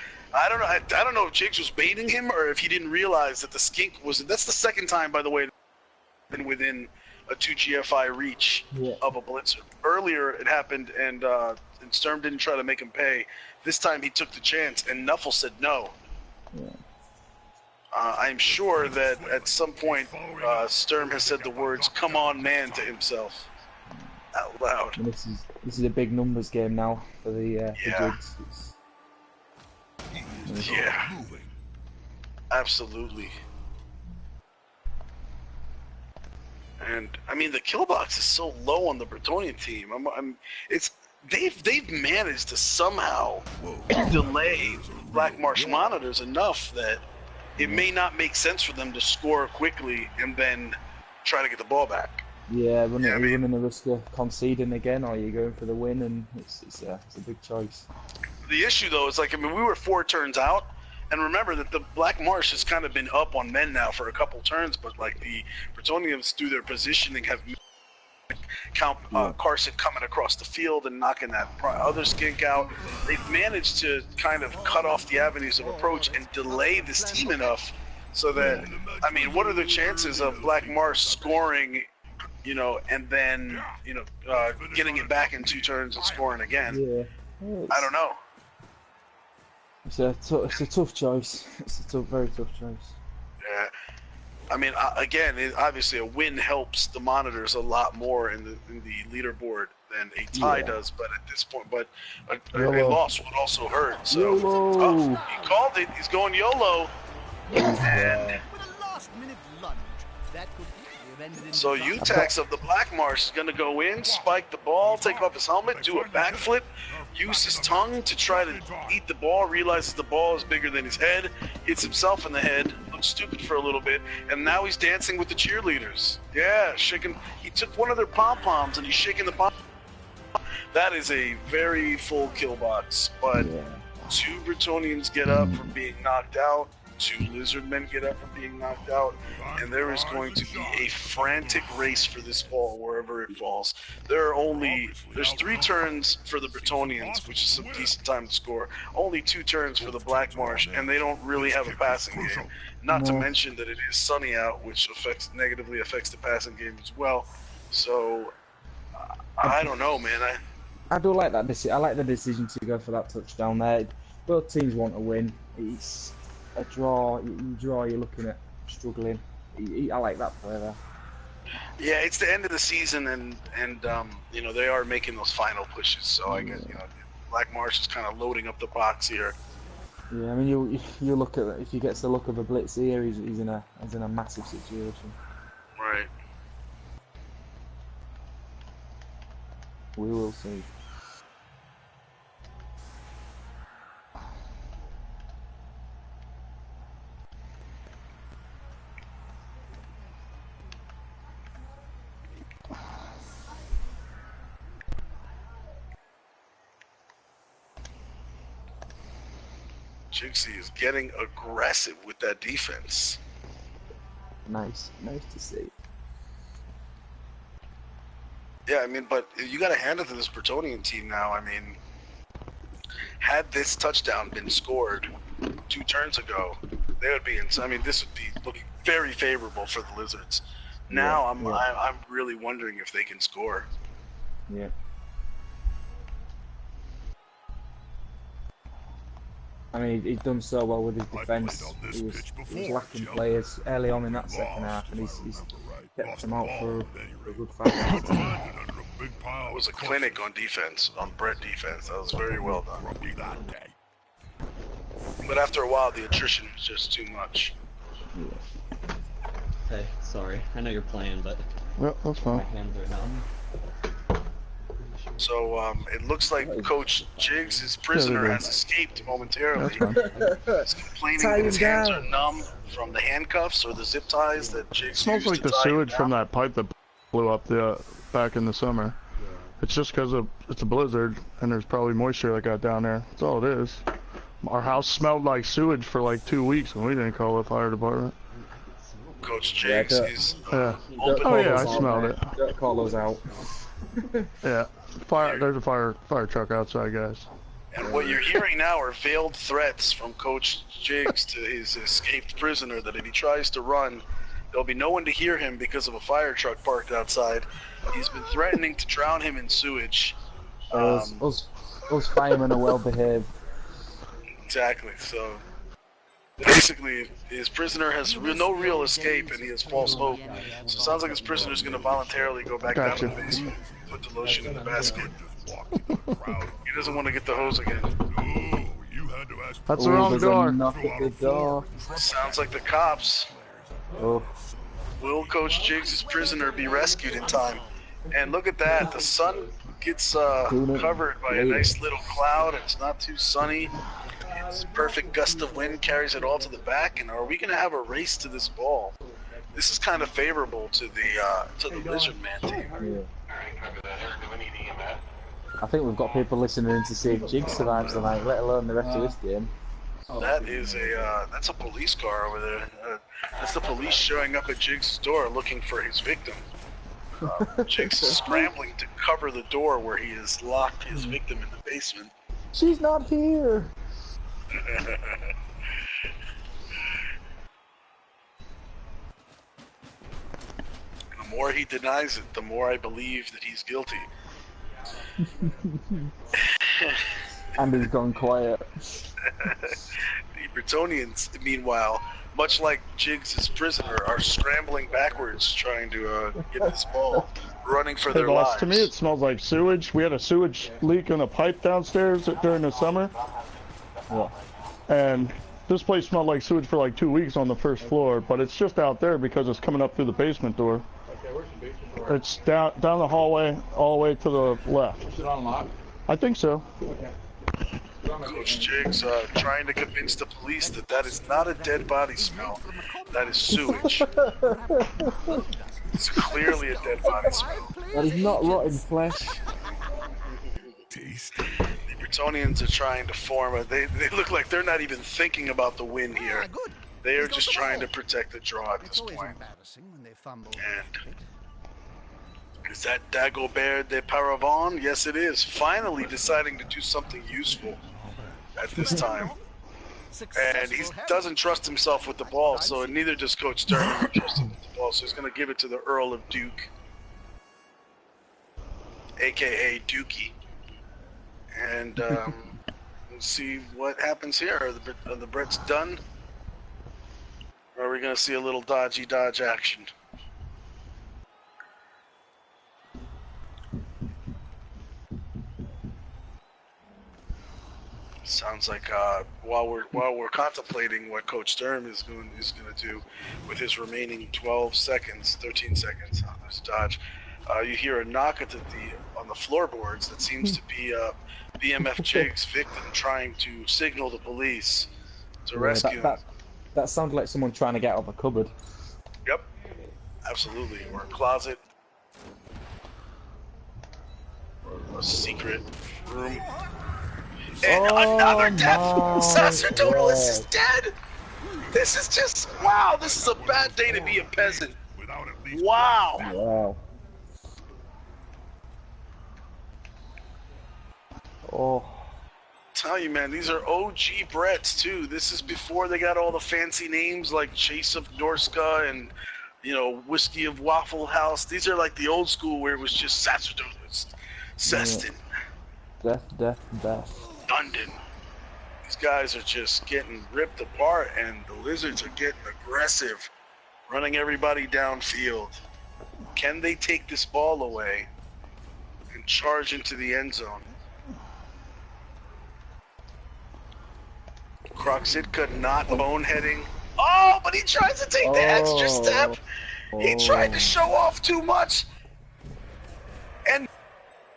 Speaker 3: don't know if Jigs was baiting him or if he didn't realize that the skink was... That's the second time, by the way, been within a 2 GFI reach of a blitzer. Earlier, it happened, and Sturm didn't try to make him pay. This time, he took the chance, and Nuffle said no.
Speaker 7: Yeah.
Speaker 3: I'm sure that at some point, Sturm has said the words "Come on, man" to himself out loud.
Speaker 7: And this is a big numbers game now for the Jigs.
Speaker 3: Yeah, absolutely. And I mean, the kill box is so low on the Bretonian team. They've managed to somehow delay Black Marsh monitors enough that it may not make sense for them to score quickly and then try to get the ball back.
Speaker 7: Yeah, you're running the risk of conceding again, or you're going for the win, and it's a big choice.
Speaker 3: The issue, though, is we were 4 turns out, and remember that the Black Marsh has kind of been up on men now for a couple turns, but the Bretonians, through their positioning, have Carson coming across the field and knocking that other skink out. They've managed to kind of cut off the avenues of approach and delay this team enough so that, I mean, what are the chances of Black Marsh scoring, and then, getting it back in 2 turns and scoring again?
Speaker 7: Yeah.
Speaker 3: I don't know.
Speaker 7: It's a tough choice. It's a very tough choice.
Speaker 3: Yeah. I mean, again, obviously a win helps the monitors a lot more in the leaderboard than a tie does. But at this point, a loss would also hurt. So
Speaker 7: YOLO.
Speaker 3: he called it. He's going YOLO. And
Speaker 4: With a last-minute lunge, that could easily have ended in
Speaker 3: so
Speaker 4: disaster.
Speaker 3: Utax of the Black Marsh is going to go in, spike the ball, take off his helmet, do a backflip, use his tongue to try to eat the ball, realizes the ball is bigger than his head, hits himself in the head, looks stupid for a little bit, and now he's dancing with the cheerleaders. Yeah, shaking. He took one of their pom-poms and he's shaking the pom. That is a very full kill box, but two Bretonians get up from being knocked out. Two lizard men get up from being knocked out, and there is going to be a frantic race for this ball wherever it falls. There's 3 turns for the Bretonians, which is some decent time to score. Only 2 turns for the Black Marsh, and they don't really have a passing game. Not to mention that it is sunny out, which negatively affects the passing game as well. So I don't know, man.
Speaker 7: I do like that. I like the decision to go for that touchdown there. Both teams want to win. It's a draw. You draw. You're looking at struggling. I like that play there.
Speaker 3: Yeah, it's the end of the season, and you know, they are making those final pushes. So I guess, you know, Black Marsh is kind of loading up the box here.
Speaker 7: Yeah, I mean, you look at if he gets the look of a blitz here, he's in a massive situation.
Speaker 3: Right.
Speaker 7: We will see.
Speaker 3: Jigsy is getting aggressive with that defense.
Speaker 7: Nice to see.
Speaker 3: Yeah, I mean, but you got to hand it to this Bretonian team now. I mean, had this touchdown been scored 2 turns ago, they would be. I mean, this would be looking very favorable for the Lizards. Now I'm really wondering if they can score.
Speaker 7: Yeah. I mean, he'd done so well with his defence. He was lacking players early on in that second half, and he's kept them out for a good 5 minutes.
Speaker 3: It was a clinic on defense, on Brett defense. That was very well done. But after a while, the attrition was just too much.
Speaker 9: Hey, sorry. I know you're playing, but
Speaker 2: Yep, that's fine.
Speaker 9: my hands are numb.
Speaker 3: So it looks like Coach Jiggs, his prisoner, has escaped momentarily. He's complaining that his hands are numb from the handcuffs or the zip ties that Jiggs
Speaker 2: Smells
Speaker 3: used
Speaker 2: like
Speaker 3: to
Speaker 2: the
Speaker 3: tie him
Speaker 2: sewage
Speaker 3: down.
Speaker 2: from that pipe that blew up back in the summer. It's just because it's a blizzard and there's probably moisture that got down there. That's all it is. Our house smelled like sewage for like 2 weeks and we didn't call the fire department.
Speaker 3: Coach Jiggs is
Speaker 2: Yeah.
Speaker 3: open.
Speaker 2: Oh yeah, I smelled it.
Speaker 7: Don't call us out.
Speaker 2: Yeah. There's a fire truck outside, guys.
Speaker 3: And what you're hearing now are veiled threats from Coach Jiggs to his escaped prisoner that if he tries to run, there'll be no one to hear him because of a fire truck parked outside. He's been threatening to drown him in sewage.
Speaker 7: Us firemen are well behaved.
Speaker 3: Exactly. So basically, his prisoner has no real escape, and he has false hope. So it sounds like his prisoner is going to voluntarily go back down to the basement, put the lotion in the basket. He doesn't want to get the hose again.
Speaker 2: That's the wrong door.
Speaker 7: door.
Speaker 3: Sounds like the cops.
Speaker 7: Oh.
Speaker 3: Will Coach Jiggs' prisoner be rescued in time? And look at that, the sun gets covered by a nice little cloud. It's not too sunny. It's a perfect gust of wind carries it all to the back. And are we going to have a race to this ball? This is kind of favorable to the Lizard Man team.
Speaker 7: I think we've got people listening in to see if Jiggs survives tonight, let alone the rest of this game.
Speaker 3: That is that's a police car over there. That's the police showing up at Jiggs' door looking for his victim. Jiggs is scrambling to cover the door where he has locked his victim in the basement.
Speaker 7: She's not here!
Speaker 3: The more he denies it, the more I believe that he's guilty.
Speaker 7: And he's gone quiet.
Speaker 3: The Bretonians, meanwhile, much like Jiggs' prisoner, are scrambling backwards trying to get this ball, running for
Speaker 2: Hey
Speaker 3: their
Speaker 2: boss,
Speaker 3: lives.
Speaker 2: to me it smells like sewage. We had a sewage leak in a pipe downstairs during the summer.
Speaker 7: Yeah.
Speaker 2: And this place smelled like sewage for like 2 weeks on the first floor, but it's just out there because it's coming up through the basement door.
Speaker 6: Okay, where's the basement door?
Speaker 2: It's down the hallway, all the way to the left.
Speaker 6: Is it unlocked?
Speaker 2: I think so.
Speaker 6: Okay.
Speaker 3: Coach Jiggs trying to convince the police that that is not a dead body smell, that is sewage. It's clearly a dead body smell.
Speaker 7: That is not rotten flesh.
Speaker 5: Tasty.
Speaker 3: The Bretonians are trying to form a... They look like they're not even thinking about the win here. They are just trying to protect the draw at this point. And is that Dagobert de Paravon? Yes, it is. Finally deciding to do something useful at this time. And he doesn't trust himself with the ball, so neither does Coach Stern trust him with the ball, so he's going to give it to the Earl of Duke, a.k.a. Dookie. And we'll see what happens here. Are the Brits done? Or are we going to see a little dodge action? Sounds like while we're contemplating what Coach Sturm is going to do with his remaining 12 seconds, 13 seconds on this dodge, you hear a knock on the floorboards. That seems to be BMF Jiggs' victim trying to signal the police to rescue him.
Speaker 7: That sounded like someone trying to get out of a cupboard.
Speaker 3: Yep, absolutely, or a closet, or a secret room. And another death! Sacerdotalist is dead! This is just... Wow, this is a bad day to be a peasant. Wow!
Speaker 7: Wow. Oh.
Speaker 3: Tell you, man, these are OG Bretts, too. This is before they got all the fancy names like Chase of Norska and, you know, Whiskey of Waffle House. These are like the old school where it was just Sacerdotalist. Seston.
Speaker 7: Death, death, death.
Speaker 3: London. These guys are just getting ripped apart, and the Lizards are getting aggressive, running everybody downfield. Can they take this ball away and charge into the end zone? Kroxitka not boneheading. Oh, but he tries to take the extra step. He tried to show off too much. And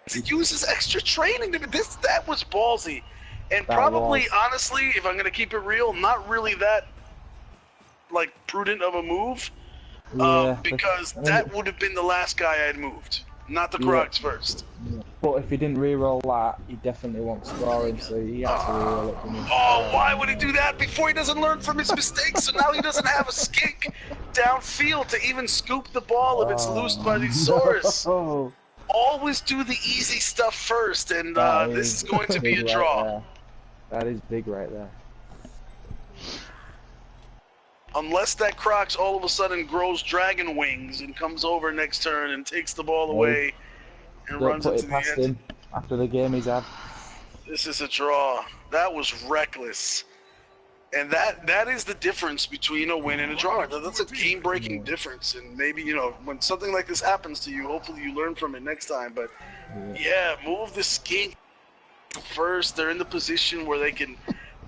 Speaker 3: to use his extra training to that was ballsy, and probably honestly, if I'm gonna keep it real, not really that like prudent of a move, because that would have been the last guy I'd moved, not the Crocs first.
Speaker 7: But if he didn't re-roll that, he definitely wants scoring, so he had to re-roll it.
Speaker 3: Oh, why would he do that before he doesn't learn from his mistakes? So now he doesn't have a skink downfield to even scoop the ball if it's loosed by the Saurus. Always do the easy stuff first, and this is going to be a draw.
Speaker 7: That is big right there.
Speaker 3: Unless that Crocs all of a sudden grows dragon wings and comes over next turn and takes the ball away and runs into the end.
Speaker 7: Him after the game he's had.
Speaker 3: This is a draw. That was reckless. And that is the difference between a win and a draw. That's a game-breaking difference. And maybe, you know, when something like this happens to you, hopefully you learn from it next time. But, yeah, move the skink first. They're in the position where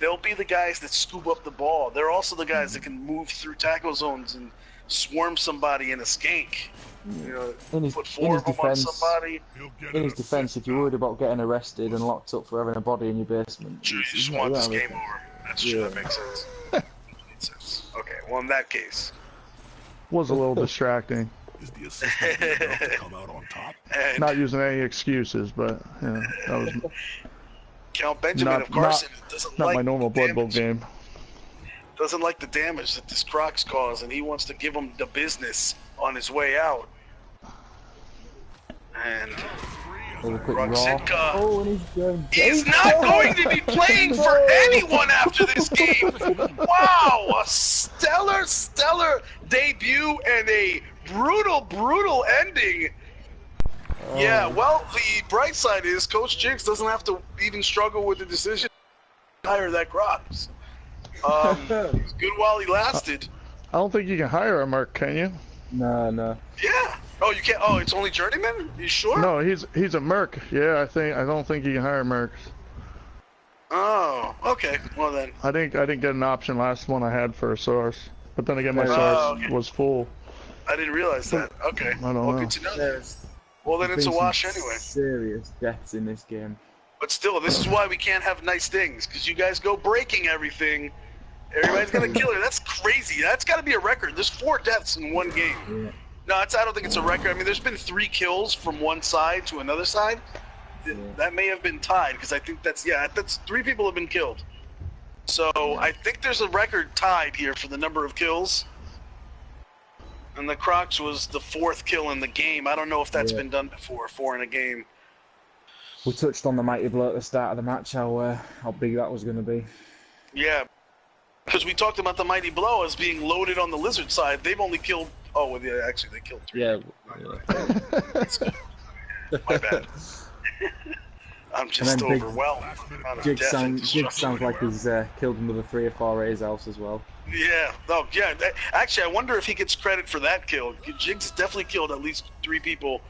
Speaker 3: they'll be the guys that scoop up the ball. They're also the guys that can move through tackle zones and swarm somebody in a skink. You know, put four of them on somebody.
Speaker 7: In his defense, if you're worried about getting arrested and locked up for having a body in your basement,
Speaker 3: you just want this game over. That's true. That makes sense. Makes sense. Okay, well, in that case,
Speaker 2: was a little distracting.
Speaker 5: Is the assistant enough to come out on top?
Speaker 2: Not using any excuses, but yeah, that was
Speaker 3: Count Benjamin of Carson doesn't
Speaker 2: not
Speaker 3: like
Speaker 2: my normal Blood Bowl game.
Speaker 3: Doesn't like the damage that this Crocs cause, and he wants to give him the business on his way out. And Kroxitka, he's not going to be playing for anyone after this game. Wow, a stellar debut and a brutal ending. Yeah, well, the bright side is Coach Jiggs doesn't have to even struggle with the decision to hire that Crocs. It's good while he lasted.
Speaker 2: I don't think you can hire a merc, can you?
Speaker 7: No.
Speaker 3: Yeah. Oh, you can't. Oh, it's only journeyman. You sure?
Speaker 2: No, he's a merc. Yeah, I don't think you can hire mercs.
Speaker 3: Oh, okay. Well then.
Speaker 2: I didn't get an option last one I had for a source, but then again my source
Speaker 3: okay.
Speaker 2: was full.
Speaker 3: I didn't realize that. Okay.
Speaker 2: I don't know.
Speaker 3: Good to know. Well, then it's a wash anyway.
Speaker 7: Serious deaths in this game.
Speaker 3: But still, this is why we can't have nice things, because you guys go breaking everything. Everybody's gonna kill her. That's crazy. That's got to be a record. There's 4 deaths in one game.
Speaker 7: Yeah.
Speaker 3: No, I don't think it's a record. I mean, there's been 3 kills from one side to another side. That may have been tied, because I think that's 3 people have been killed. So I think there's a record tied here for the number of kills. And the Crocs was the 4th kill in the game. I don't know if that's been done before, 4 in a game.
Speaker 7: We touched on the mighty blow at the start of the match, how big that was going to be.
Speaker 3: Yeah, because we talked about the mighty blow as being loaded on the lizard side. They've only killed. Oh, well, yeah, actually, they killed 3.
Speaker 9: Yeah.
Speaker 3: My bad. I'm just overwhelmed.
Speaker 7: Jig sounds like he's killed another 3 or 4 at his house as well.
Speaker 3: Yeah. Oh, yeah. Actually, I wonder if he gets credit for that kill. Jig's definitely killed at least 3 people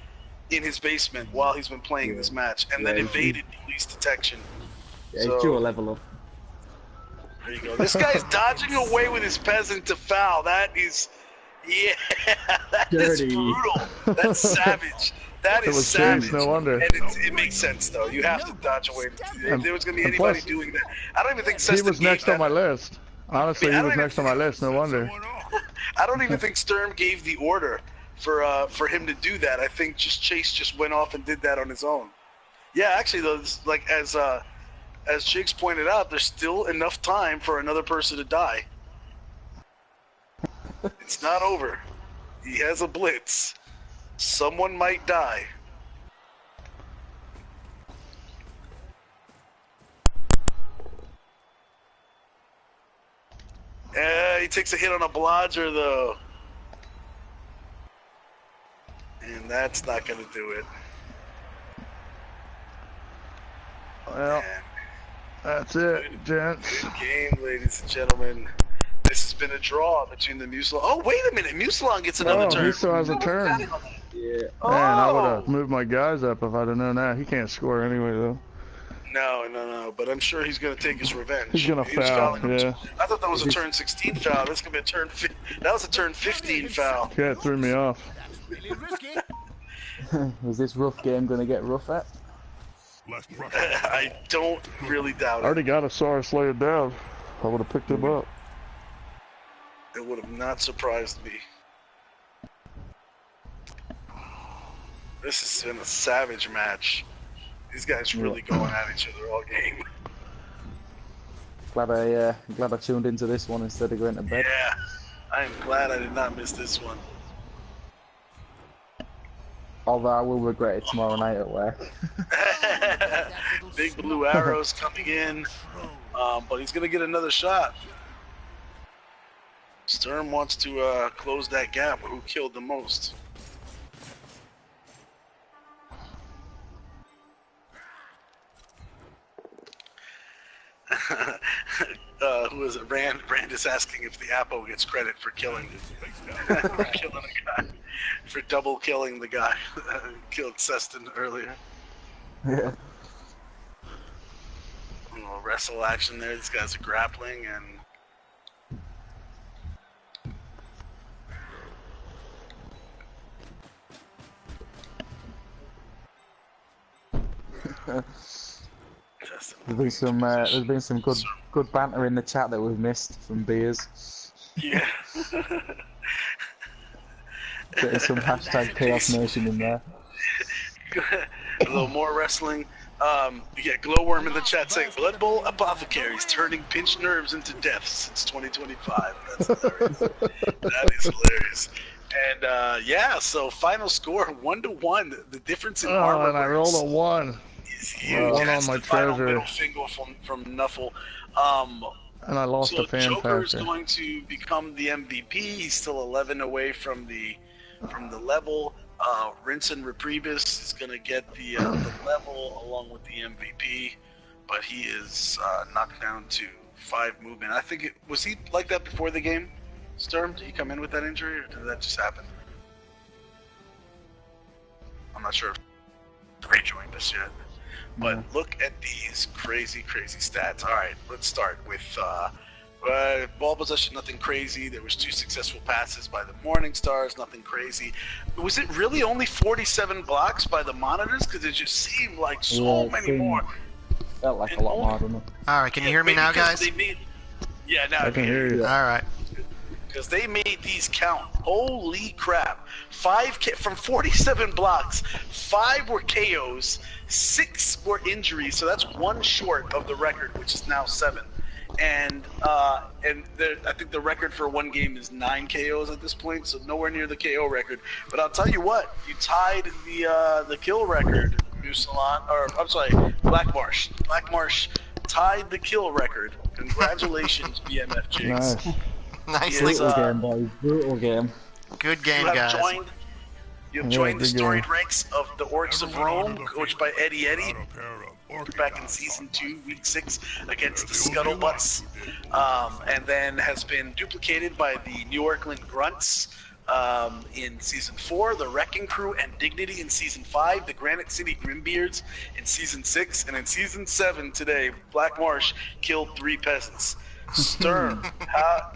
Speaker 3: in his basement while he's been playing this match, and then evaded police detection.
Speaker 7: Yeah, he's due a level up.
Speaker 3: There you go. This guy's dodging away with his peasant to foul. That is, that is brutal. That's savage. That is savage.
Speaker 2: Changed, no wonder.
Speaker 3: And it makes sense though. You have to dodge away. If there was going to be anybody doing that, I don't even think
Speaker 2: he was next on my list. Honestly, he was next on my list. No wonder.
Speaker 3: I don't even think Sturm gave the order for him to do that. I think Chase just went off and did that on his own. Yeah, actually, though, like as Jigs pointed out, there's still enough time for another person to die. It's not over. He has a blitz. Someone might die. He takes a hit on a blodger, though. And that's not going to do it.
Speaker 2: Well, that's it, gents.
Speaker 3: Good game, ladies and gentlemen. This has been a draw between the Musalon. Oh, wait a minute. Musalon gets another turn.
Speaker 2: He still has a turn.
Speaker 7: Yeah.
Speaker 2: Man, I would have moved my guys up if I'd have known that. He can't score anyway, though.
Speaker 3: No. But I'm sure he's going to take his revenge.
Speaker 2: He's going to foul, yeah.
Speaker 3: I thought that was a turn 16 foul. That's going to be a turn. That was a turn 15 foul.
Speaker 2: Yeah, it threw me off.
Speaker 7: Is this rough game going to get rougher?
Speaker 3: I don't really doubt
Speaker 2: I
Speaker 3: it.
Speaker 2: already got a Saurus laid down. I would have picked him up.
Speaker 3: It would have not surprised me. This has been a savage match. These guys really going at each other all game.
Speaker 7: Glad I tuned into this one instead of going to bed.
Speaker 3: Yeah, I am glad I did not miss this one.
Speaker 7: Although I will regret it tomorrow night at work.
Speaker 3: Big blue arrows coming in, but he's gonna get another shot. Sturm wants to close that gap. Who killed the most? Who is it? Rand is asking if the Apo gets credit for killing a guy, for double killing the guy who killed Seston earlier.
Speaker 7: Yeah.
Speaker 3: A little wrestle action there. These guys are grappling and.
Speaker 7: There's been some good banter in the chat that we've missed from beers.
Speaker 3: Yeah.
Speaker 7: Getting some hashtag Chaos Nation in there.
Speaker 3: A little more wrestling. You get Glowworm in the chat saying Blood Bowl apothecaries turning pinched nerves into deaths since 2025. That's hilarious. That is hilarious. And yeah, so final score 1-1. The difference in armor.
Speaker 2: And I rolled a 1.
Speaker 3: Is huge.
Speaker 2: One
Speaker 3: That's
Speaker 2: on my
Speaker 3: the final
Speaker 2: treasure.
Speaker 3: middle finger from Nuffle.
Speaker 2: And I lost
Speaker 3: so
Speaker 2: a fan
Speaker 3: Joker is
Speaker 2: factor.
Speaker 3: going to become the MVP. He's still 11 away from the level. Rinse and Repriebus is going to get the level along with the MVP, but he is knocked down to 5 movement. I think was he like that before the game? Sturm, did he come in with that injury, or did that just happen? I'm not sure if Ray joined us yet. But look at these crazy stats. All right, let's start with ball possession, nothing crazy. There was 2 successful passes by the Morningstars, nothing crazy. Was it really only 47 blocks by the Monitors? Because it just seemed like so many more.
Speaker 7: Felt like a lot more than that.
Speaker 1: All right, can you hear me now, guys?
Speaker 3: Yeah, now
Speaker 2: I can hear you.
Speaker 1: All right.
Speaker 3: Because they made these count. Holy crap. 5 from 47 blocks, 5 were KOs, 6 were injuries, so that's 1 short of the record, which is now 7. And I think the record for one game is 9 KOs at this point, so nowhere near the KO record. But I'll tell you what, you tied the kill record, Black Marsh. Black Marsh tied the kill record. Congratulations, BMF Jigs.
Speaker 2: Nice.
Speaker 1: Nicely.
Speaker 7: Brutal game, boys. Brutal game.
Speaker 1: Good game,
Speaker 3: You
Speaker 1: guys.
Speaker 3: have joined the storied ranks of the Orcs of Rome, coached by Eddie. Back in Season 2, Week 6, against the Scuttlebutts, and then has been duplicated by the New Yorkland Grunts in Season 4, the Wrecking Crew and Dignity in Season 5, the Granite City Grimbeards in Season 6, and in Season 7 today, Black Marsh killed 3 peasants. Sturm,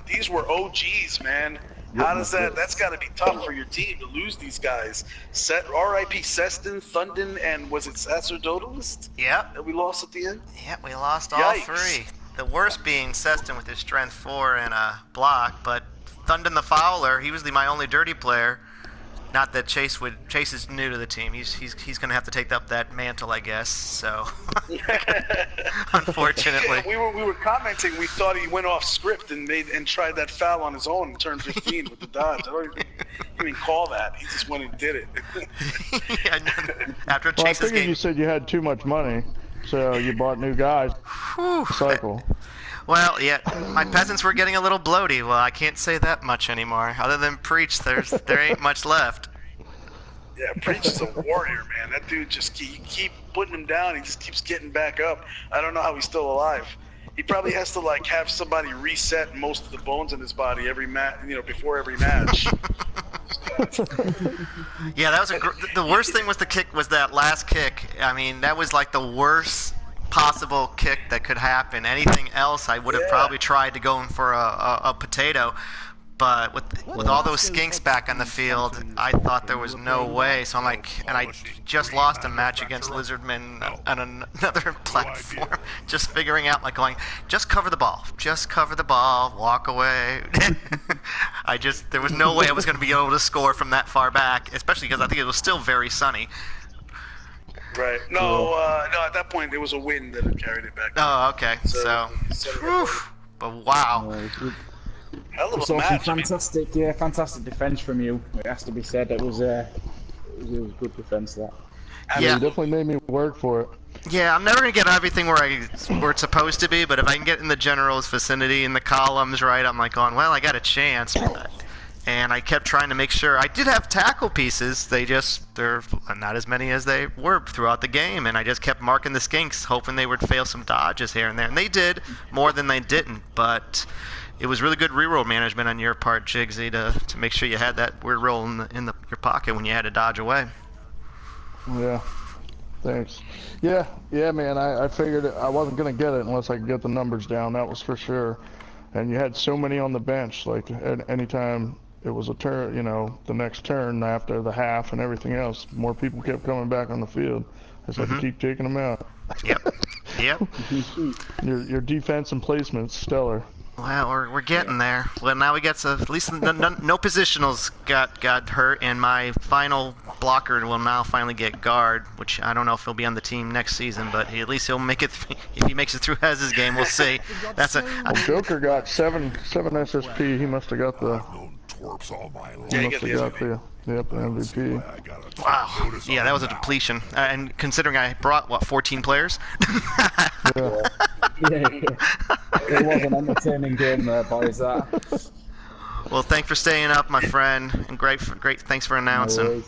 Speaker 3: these were OGs, man. How does that's got to be tough for your team to lose these guys. R.I.P. Seston, Thunden, and was it Sacerdotalist?
Speaker 1: Yep.
Speaker 3: That we lost at the end?
Speaker 1: Yep, we lost all
Speaker 3: Yikes.
Speaker 1: 3. The worst being Seston with his strength 4 and a block, but Thunden the Fowler, he was my only dirty player. Not that Chase is new to the team. He's going to have to take up that mantle, I guess. So, unfortunately,
Speaker 3: Yeah, we were commenting. We thought he went off script and tried that foul on his own in turn 15 with the dodge. I don't even call that. He just went and did it.
Speaker 1: After
Speaker 2: Well, I
Speaker 1: Chase's
Speaker 2: figured
Speaker 1: game,
Speaker 2: you said you had too much money, so you bought new guys. Cycle.
Speaker 1: Well, yeah, my peasants were getting a little bloaty. Well, I can't say that much anymore. Other than Preach, there ain't much left.
Speaker 3: Yeah, Preach is a warrior, man. That dude just you keep putting him down. He just keeps getting back up. I don't know how he's still alive. He probably has to have somebody reset most of the bones in his body before every match.
Speaker 1: Yeah, that was the worst thing was that last kick. I mean, that was like the worst possible kick that could happen. Anything else, I would have probably tried to go in for a potato. But with all those skinks back on the field, I thought there was no way. So I'm like, and I just lost a match against Lizardmen on another platform. Just figuring out, going, just cover the ball, walk away. There was no way I was going to be able to score from that far back, especially because I think it was still very sunny.
Speaker 3: Right. No, at that point, it was a wind that had carried it back.
Speaker 1: Oh, okay. So but wow.
Speaker 3: Hell of
Speaker 7: So
Speaker 3: a match.
Speaker 7: fantastic defense from you. It has to be said. It was good defense, that.
Speaker 2: Yeah, it definitely made me work for it.
Speaker 1: Yeah, I'm never gonna get everything where it's supposed to be, but if I can get in the general's vicinity in the columns, right, I'm like going, well, I got a chance. And I kept trying to make sure. I did have tackle pieces. They're not as many as they were throughout the game, and I just kept marking the skinks, hoping they would fail some dodges here and there. And they did more than they didn't, but it was really good reroll management on your part, Jigsy, to make sure you had that weird roll in your pocket when you had to dodge away.
Speaker 2: Yeah, thanks. Yeah, man. I figured I wasn't gonna get it unless I could get the numbers down. That was for sure. And you had so many on the bench. Like anytime it was a turn, the next turn after the half and everything else, more people kept coming back on the field. I just had to keep taking them out.
Speaker 1: Yep.
Speaker 2: Your defense and placement's stellar.
Speaker 1: Well, we're getting there. Well, now we get at least no positionals got hurt, and my final blocker will now finally get guard, which I don't know if he'll be on the team next season, but at least he'll make it. If he makes it through Hez's game, we'll see.
Speaker 2: Joker got 7 SSP. He must have got the.
Speaker 3: Yeah, he got the
Speaker 2: MVP.
Speaker 1: Wow. Yeah, that was a depletion. And considering I brought 14 players.
Speaker 7: Yeah. It was an entertaining game there, boys. That.
Speaker 1: Well, thanks for staying up, my friend, and great. Thanks for announcing.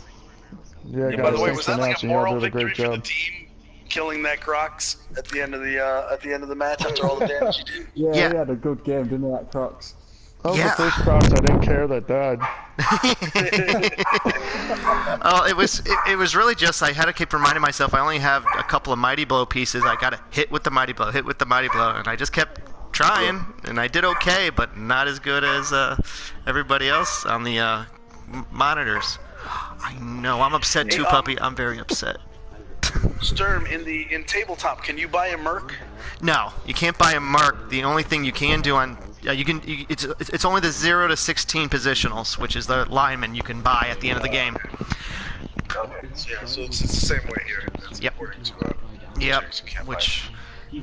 Speaker 2: Yeah, guys,
Speaker 3: by the way,
Speaker 2: thanks
Speaker 3: was
Speaker 2: for
Speaker 3: that like a
Speaker 2: announcing. Y'all
Speaker 3: moral
Speaker 2: did a
Speaker 3: victory
Speaker 2: great
Speaker 3: for the
Speaker 2: job.
Speaker 3: team killing that Crocs at the end of the match after all the damage he did?
Speaker 7: Yeah, he had a good game, didn't he, that Crocs?
Speaker 2: That was the first Crocs I didn't care that died.
Speaker 1: Oh, it was really just I had to keep reminding myself I only have a couple of Mighty Blow pieces. I got to hit with the Mighty Blow, hit with the Mighty Blow, and I just kept trying, and I did okay, but not as good as everybody else on the monitors. I know, I'm upset too, puppy. I'm very upset.
Speaker 3: Sturm, in tabletop, can you buy a Merc?
Speaker 1: No, you can't buy a Merc. The only thing you can do on it's only the 0 to 16 positionals, which is the lineman you can buy at the end of the game.
Speaker 3: Okay. Yeah, so it's the same way here.
Speaker 1: Yep.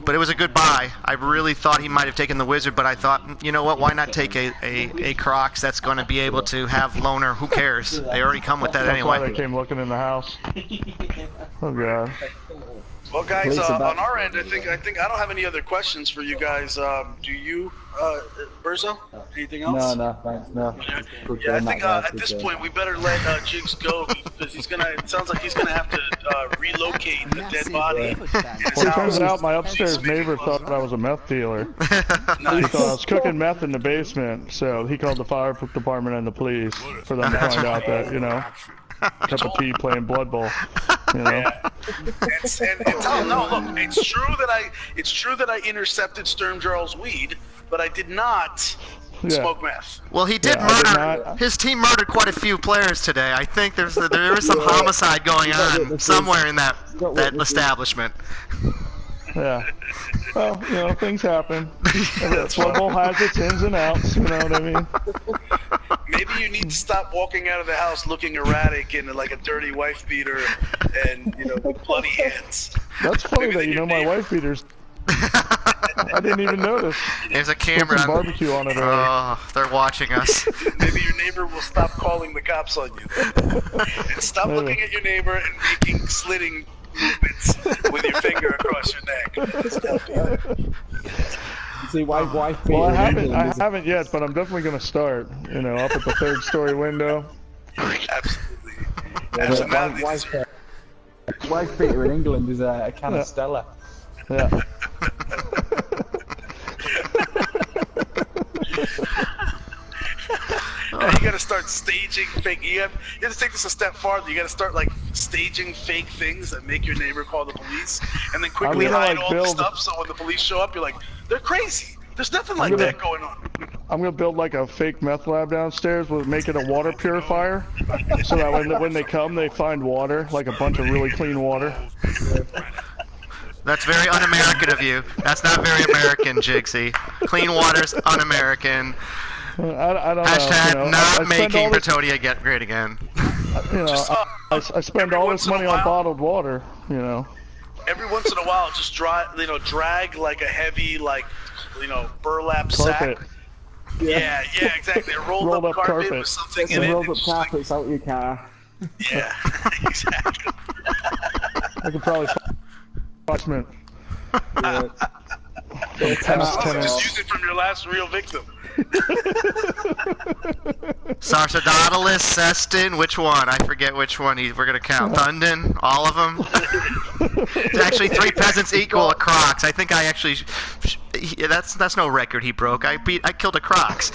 Speaker 1: But it was a good buy. I really thought he might have taken the Wizard, but I thought, you know what, why not take a Crocs that's going to be able to have Loner? Who cares? They already come with that anyway.
Speaker 2: That's why they came looking in the house. Oh, God.
Speaker 3: Well, guys, on our end, I think I don't have any other questions for you guys. Do you, Burzo? Anything else?
Speaker 7: No, thanks, no.
Speaker 3: Yeah, I think at this point we better let Jigs go because it sounds like he's gonna have to relocate the dead body.
Speaker 2: Well, it turns out my upstairs neighbor thought I was a meth dealer. He thought I was cooking meth in the basement, so he called the fire department and the police for them to find out that, you know, cup of tea playing Blood Bowl. You know?
Speaker 3: Yeah. No, look, it's true that I intercepted Sturm Jarl's weed, but I did not smoke meth.
Speaker 1: Well, he did murder. His team murdered quite a few players today. I think there is some homicide going on somewhere in that establishment.
Speaker 2: Yeah. Well, you know, things happen. Blood Bowl has its ins and outs. You know what I mean?
Speaker 3: Maybe you need to stop walking out of the house looking erratic in like a dirty wife beater and, you know, with bloody hands.
Speaker 2: That's funny that you know my wife beaters. I didn't even notice.
Speaker 1: There's a camera.
Speaker 2: Put some barbecue on it already.
Speaker 1: Oh, they're watching us.
Speaker 3: Maybe your neighbor will stop calling the cops on you. And stop looking at your neighbor and making slitting movements with your finger across your neck.
Speaker 7: See, wife
Speaker 2: well, I haven't yet, but I'm definitely going to start. You know, up at the third-story window.
Speaker 3: Absolutely.
Speaker 7: Wife beater in England is a can of Stella.
Speaker 2: Yeah.
Speaker 3: Now you gotta start staging fake. You have to take this a step farther. You gotta start like staging fake things that make your neighbor call the police, and then quickly hide all the stuff. So when the police show up, you're like, they're crazy. There's nothing like that going on.
Speaker 2: I'm gonna build like a fake meth lab downstairs with make it a water purifier, so that when they come, they find water, like a bunch of really clean water.
Speaker 1: That's very un-American of you. That's not very American, Jigsy. Clean water's un-American.
Speaker 2: I don't
Speaker 1: Hashtag
Speaker 2: know. You know,
Speaker 1: not making Britonia get great again.
Speaker 2: You know, I spend all this money on bottled water. You know.
Speaker 3: Every once in a while, just drag like a heavy burlap sack. Yeah, exactly. A rolled up carpet with something in it.
Speaker 7: Rolled up carpets out your car.
Speaker 3: Yeah, exactly.
Speaker 2: I could probably parchment.
Speaker 3: Absolutely, just use it from your last real victim.
Speaker 1: Sarsadadalis, Sestin, which one? I forget which one we're gonna count. Thunden, all of them. It's actually 3 peasants equal a Crocs. I think I actually. That's no record he broke. I killed a Crocs.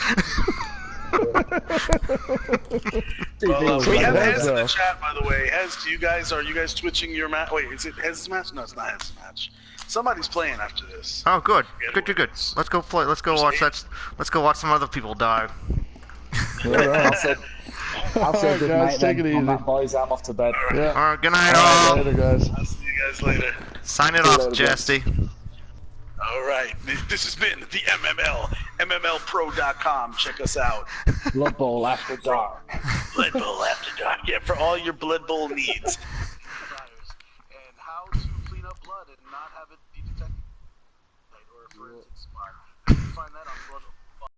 Speaker 3: Well, we have Hez in the chat, by the way. Hez, are you guys twitching your match? Wait, is it Hez's match? No, it's not Hez's match. Somebody's playing after this.
Speaker 1: Oh, good. Good. Let's go play. Let's go watch that. Let's go watch some other people die.
Speaker 7: I'll say good night then. That boys, I'm off to bed.
Speaker 2: Yeah.
Speaker 1: All right, good night, all.
Speaker 2: Later, guys.
Speaker 3: I'll see you guys later.
Speaker 1: Sign it off, Jesty.
Speaker 3: All right. This has been the MML. MMLpro.com. Check us out.
Speaker 7: Blood Bowl After Dark.
Speaker 3: Blood Bowl After Dark. Yeah, for all your Blood Bowl needs. And how to clean up blood and not have it be detected. Or a forensic squad. You can find that on Blood Bowl.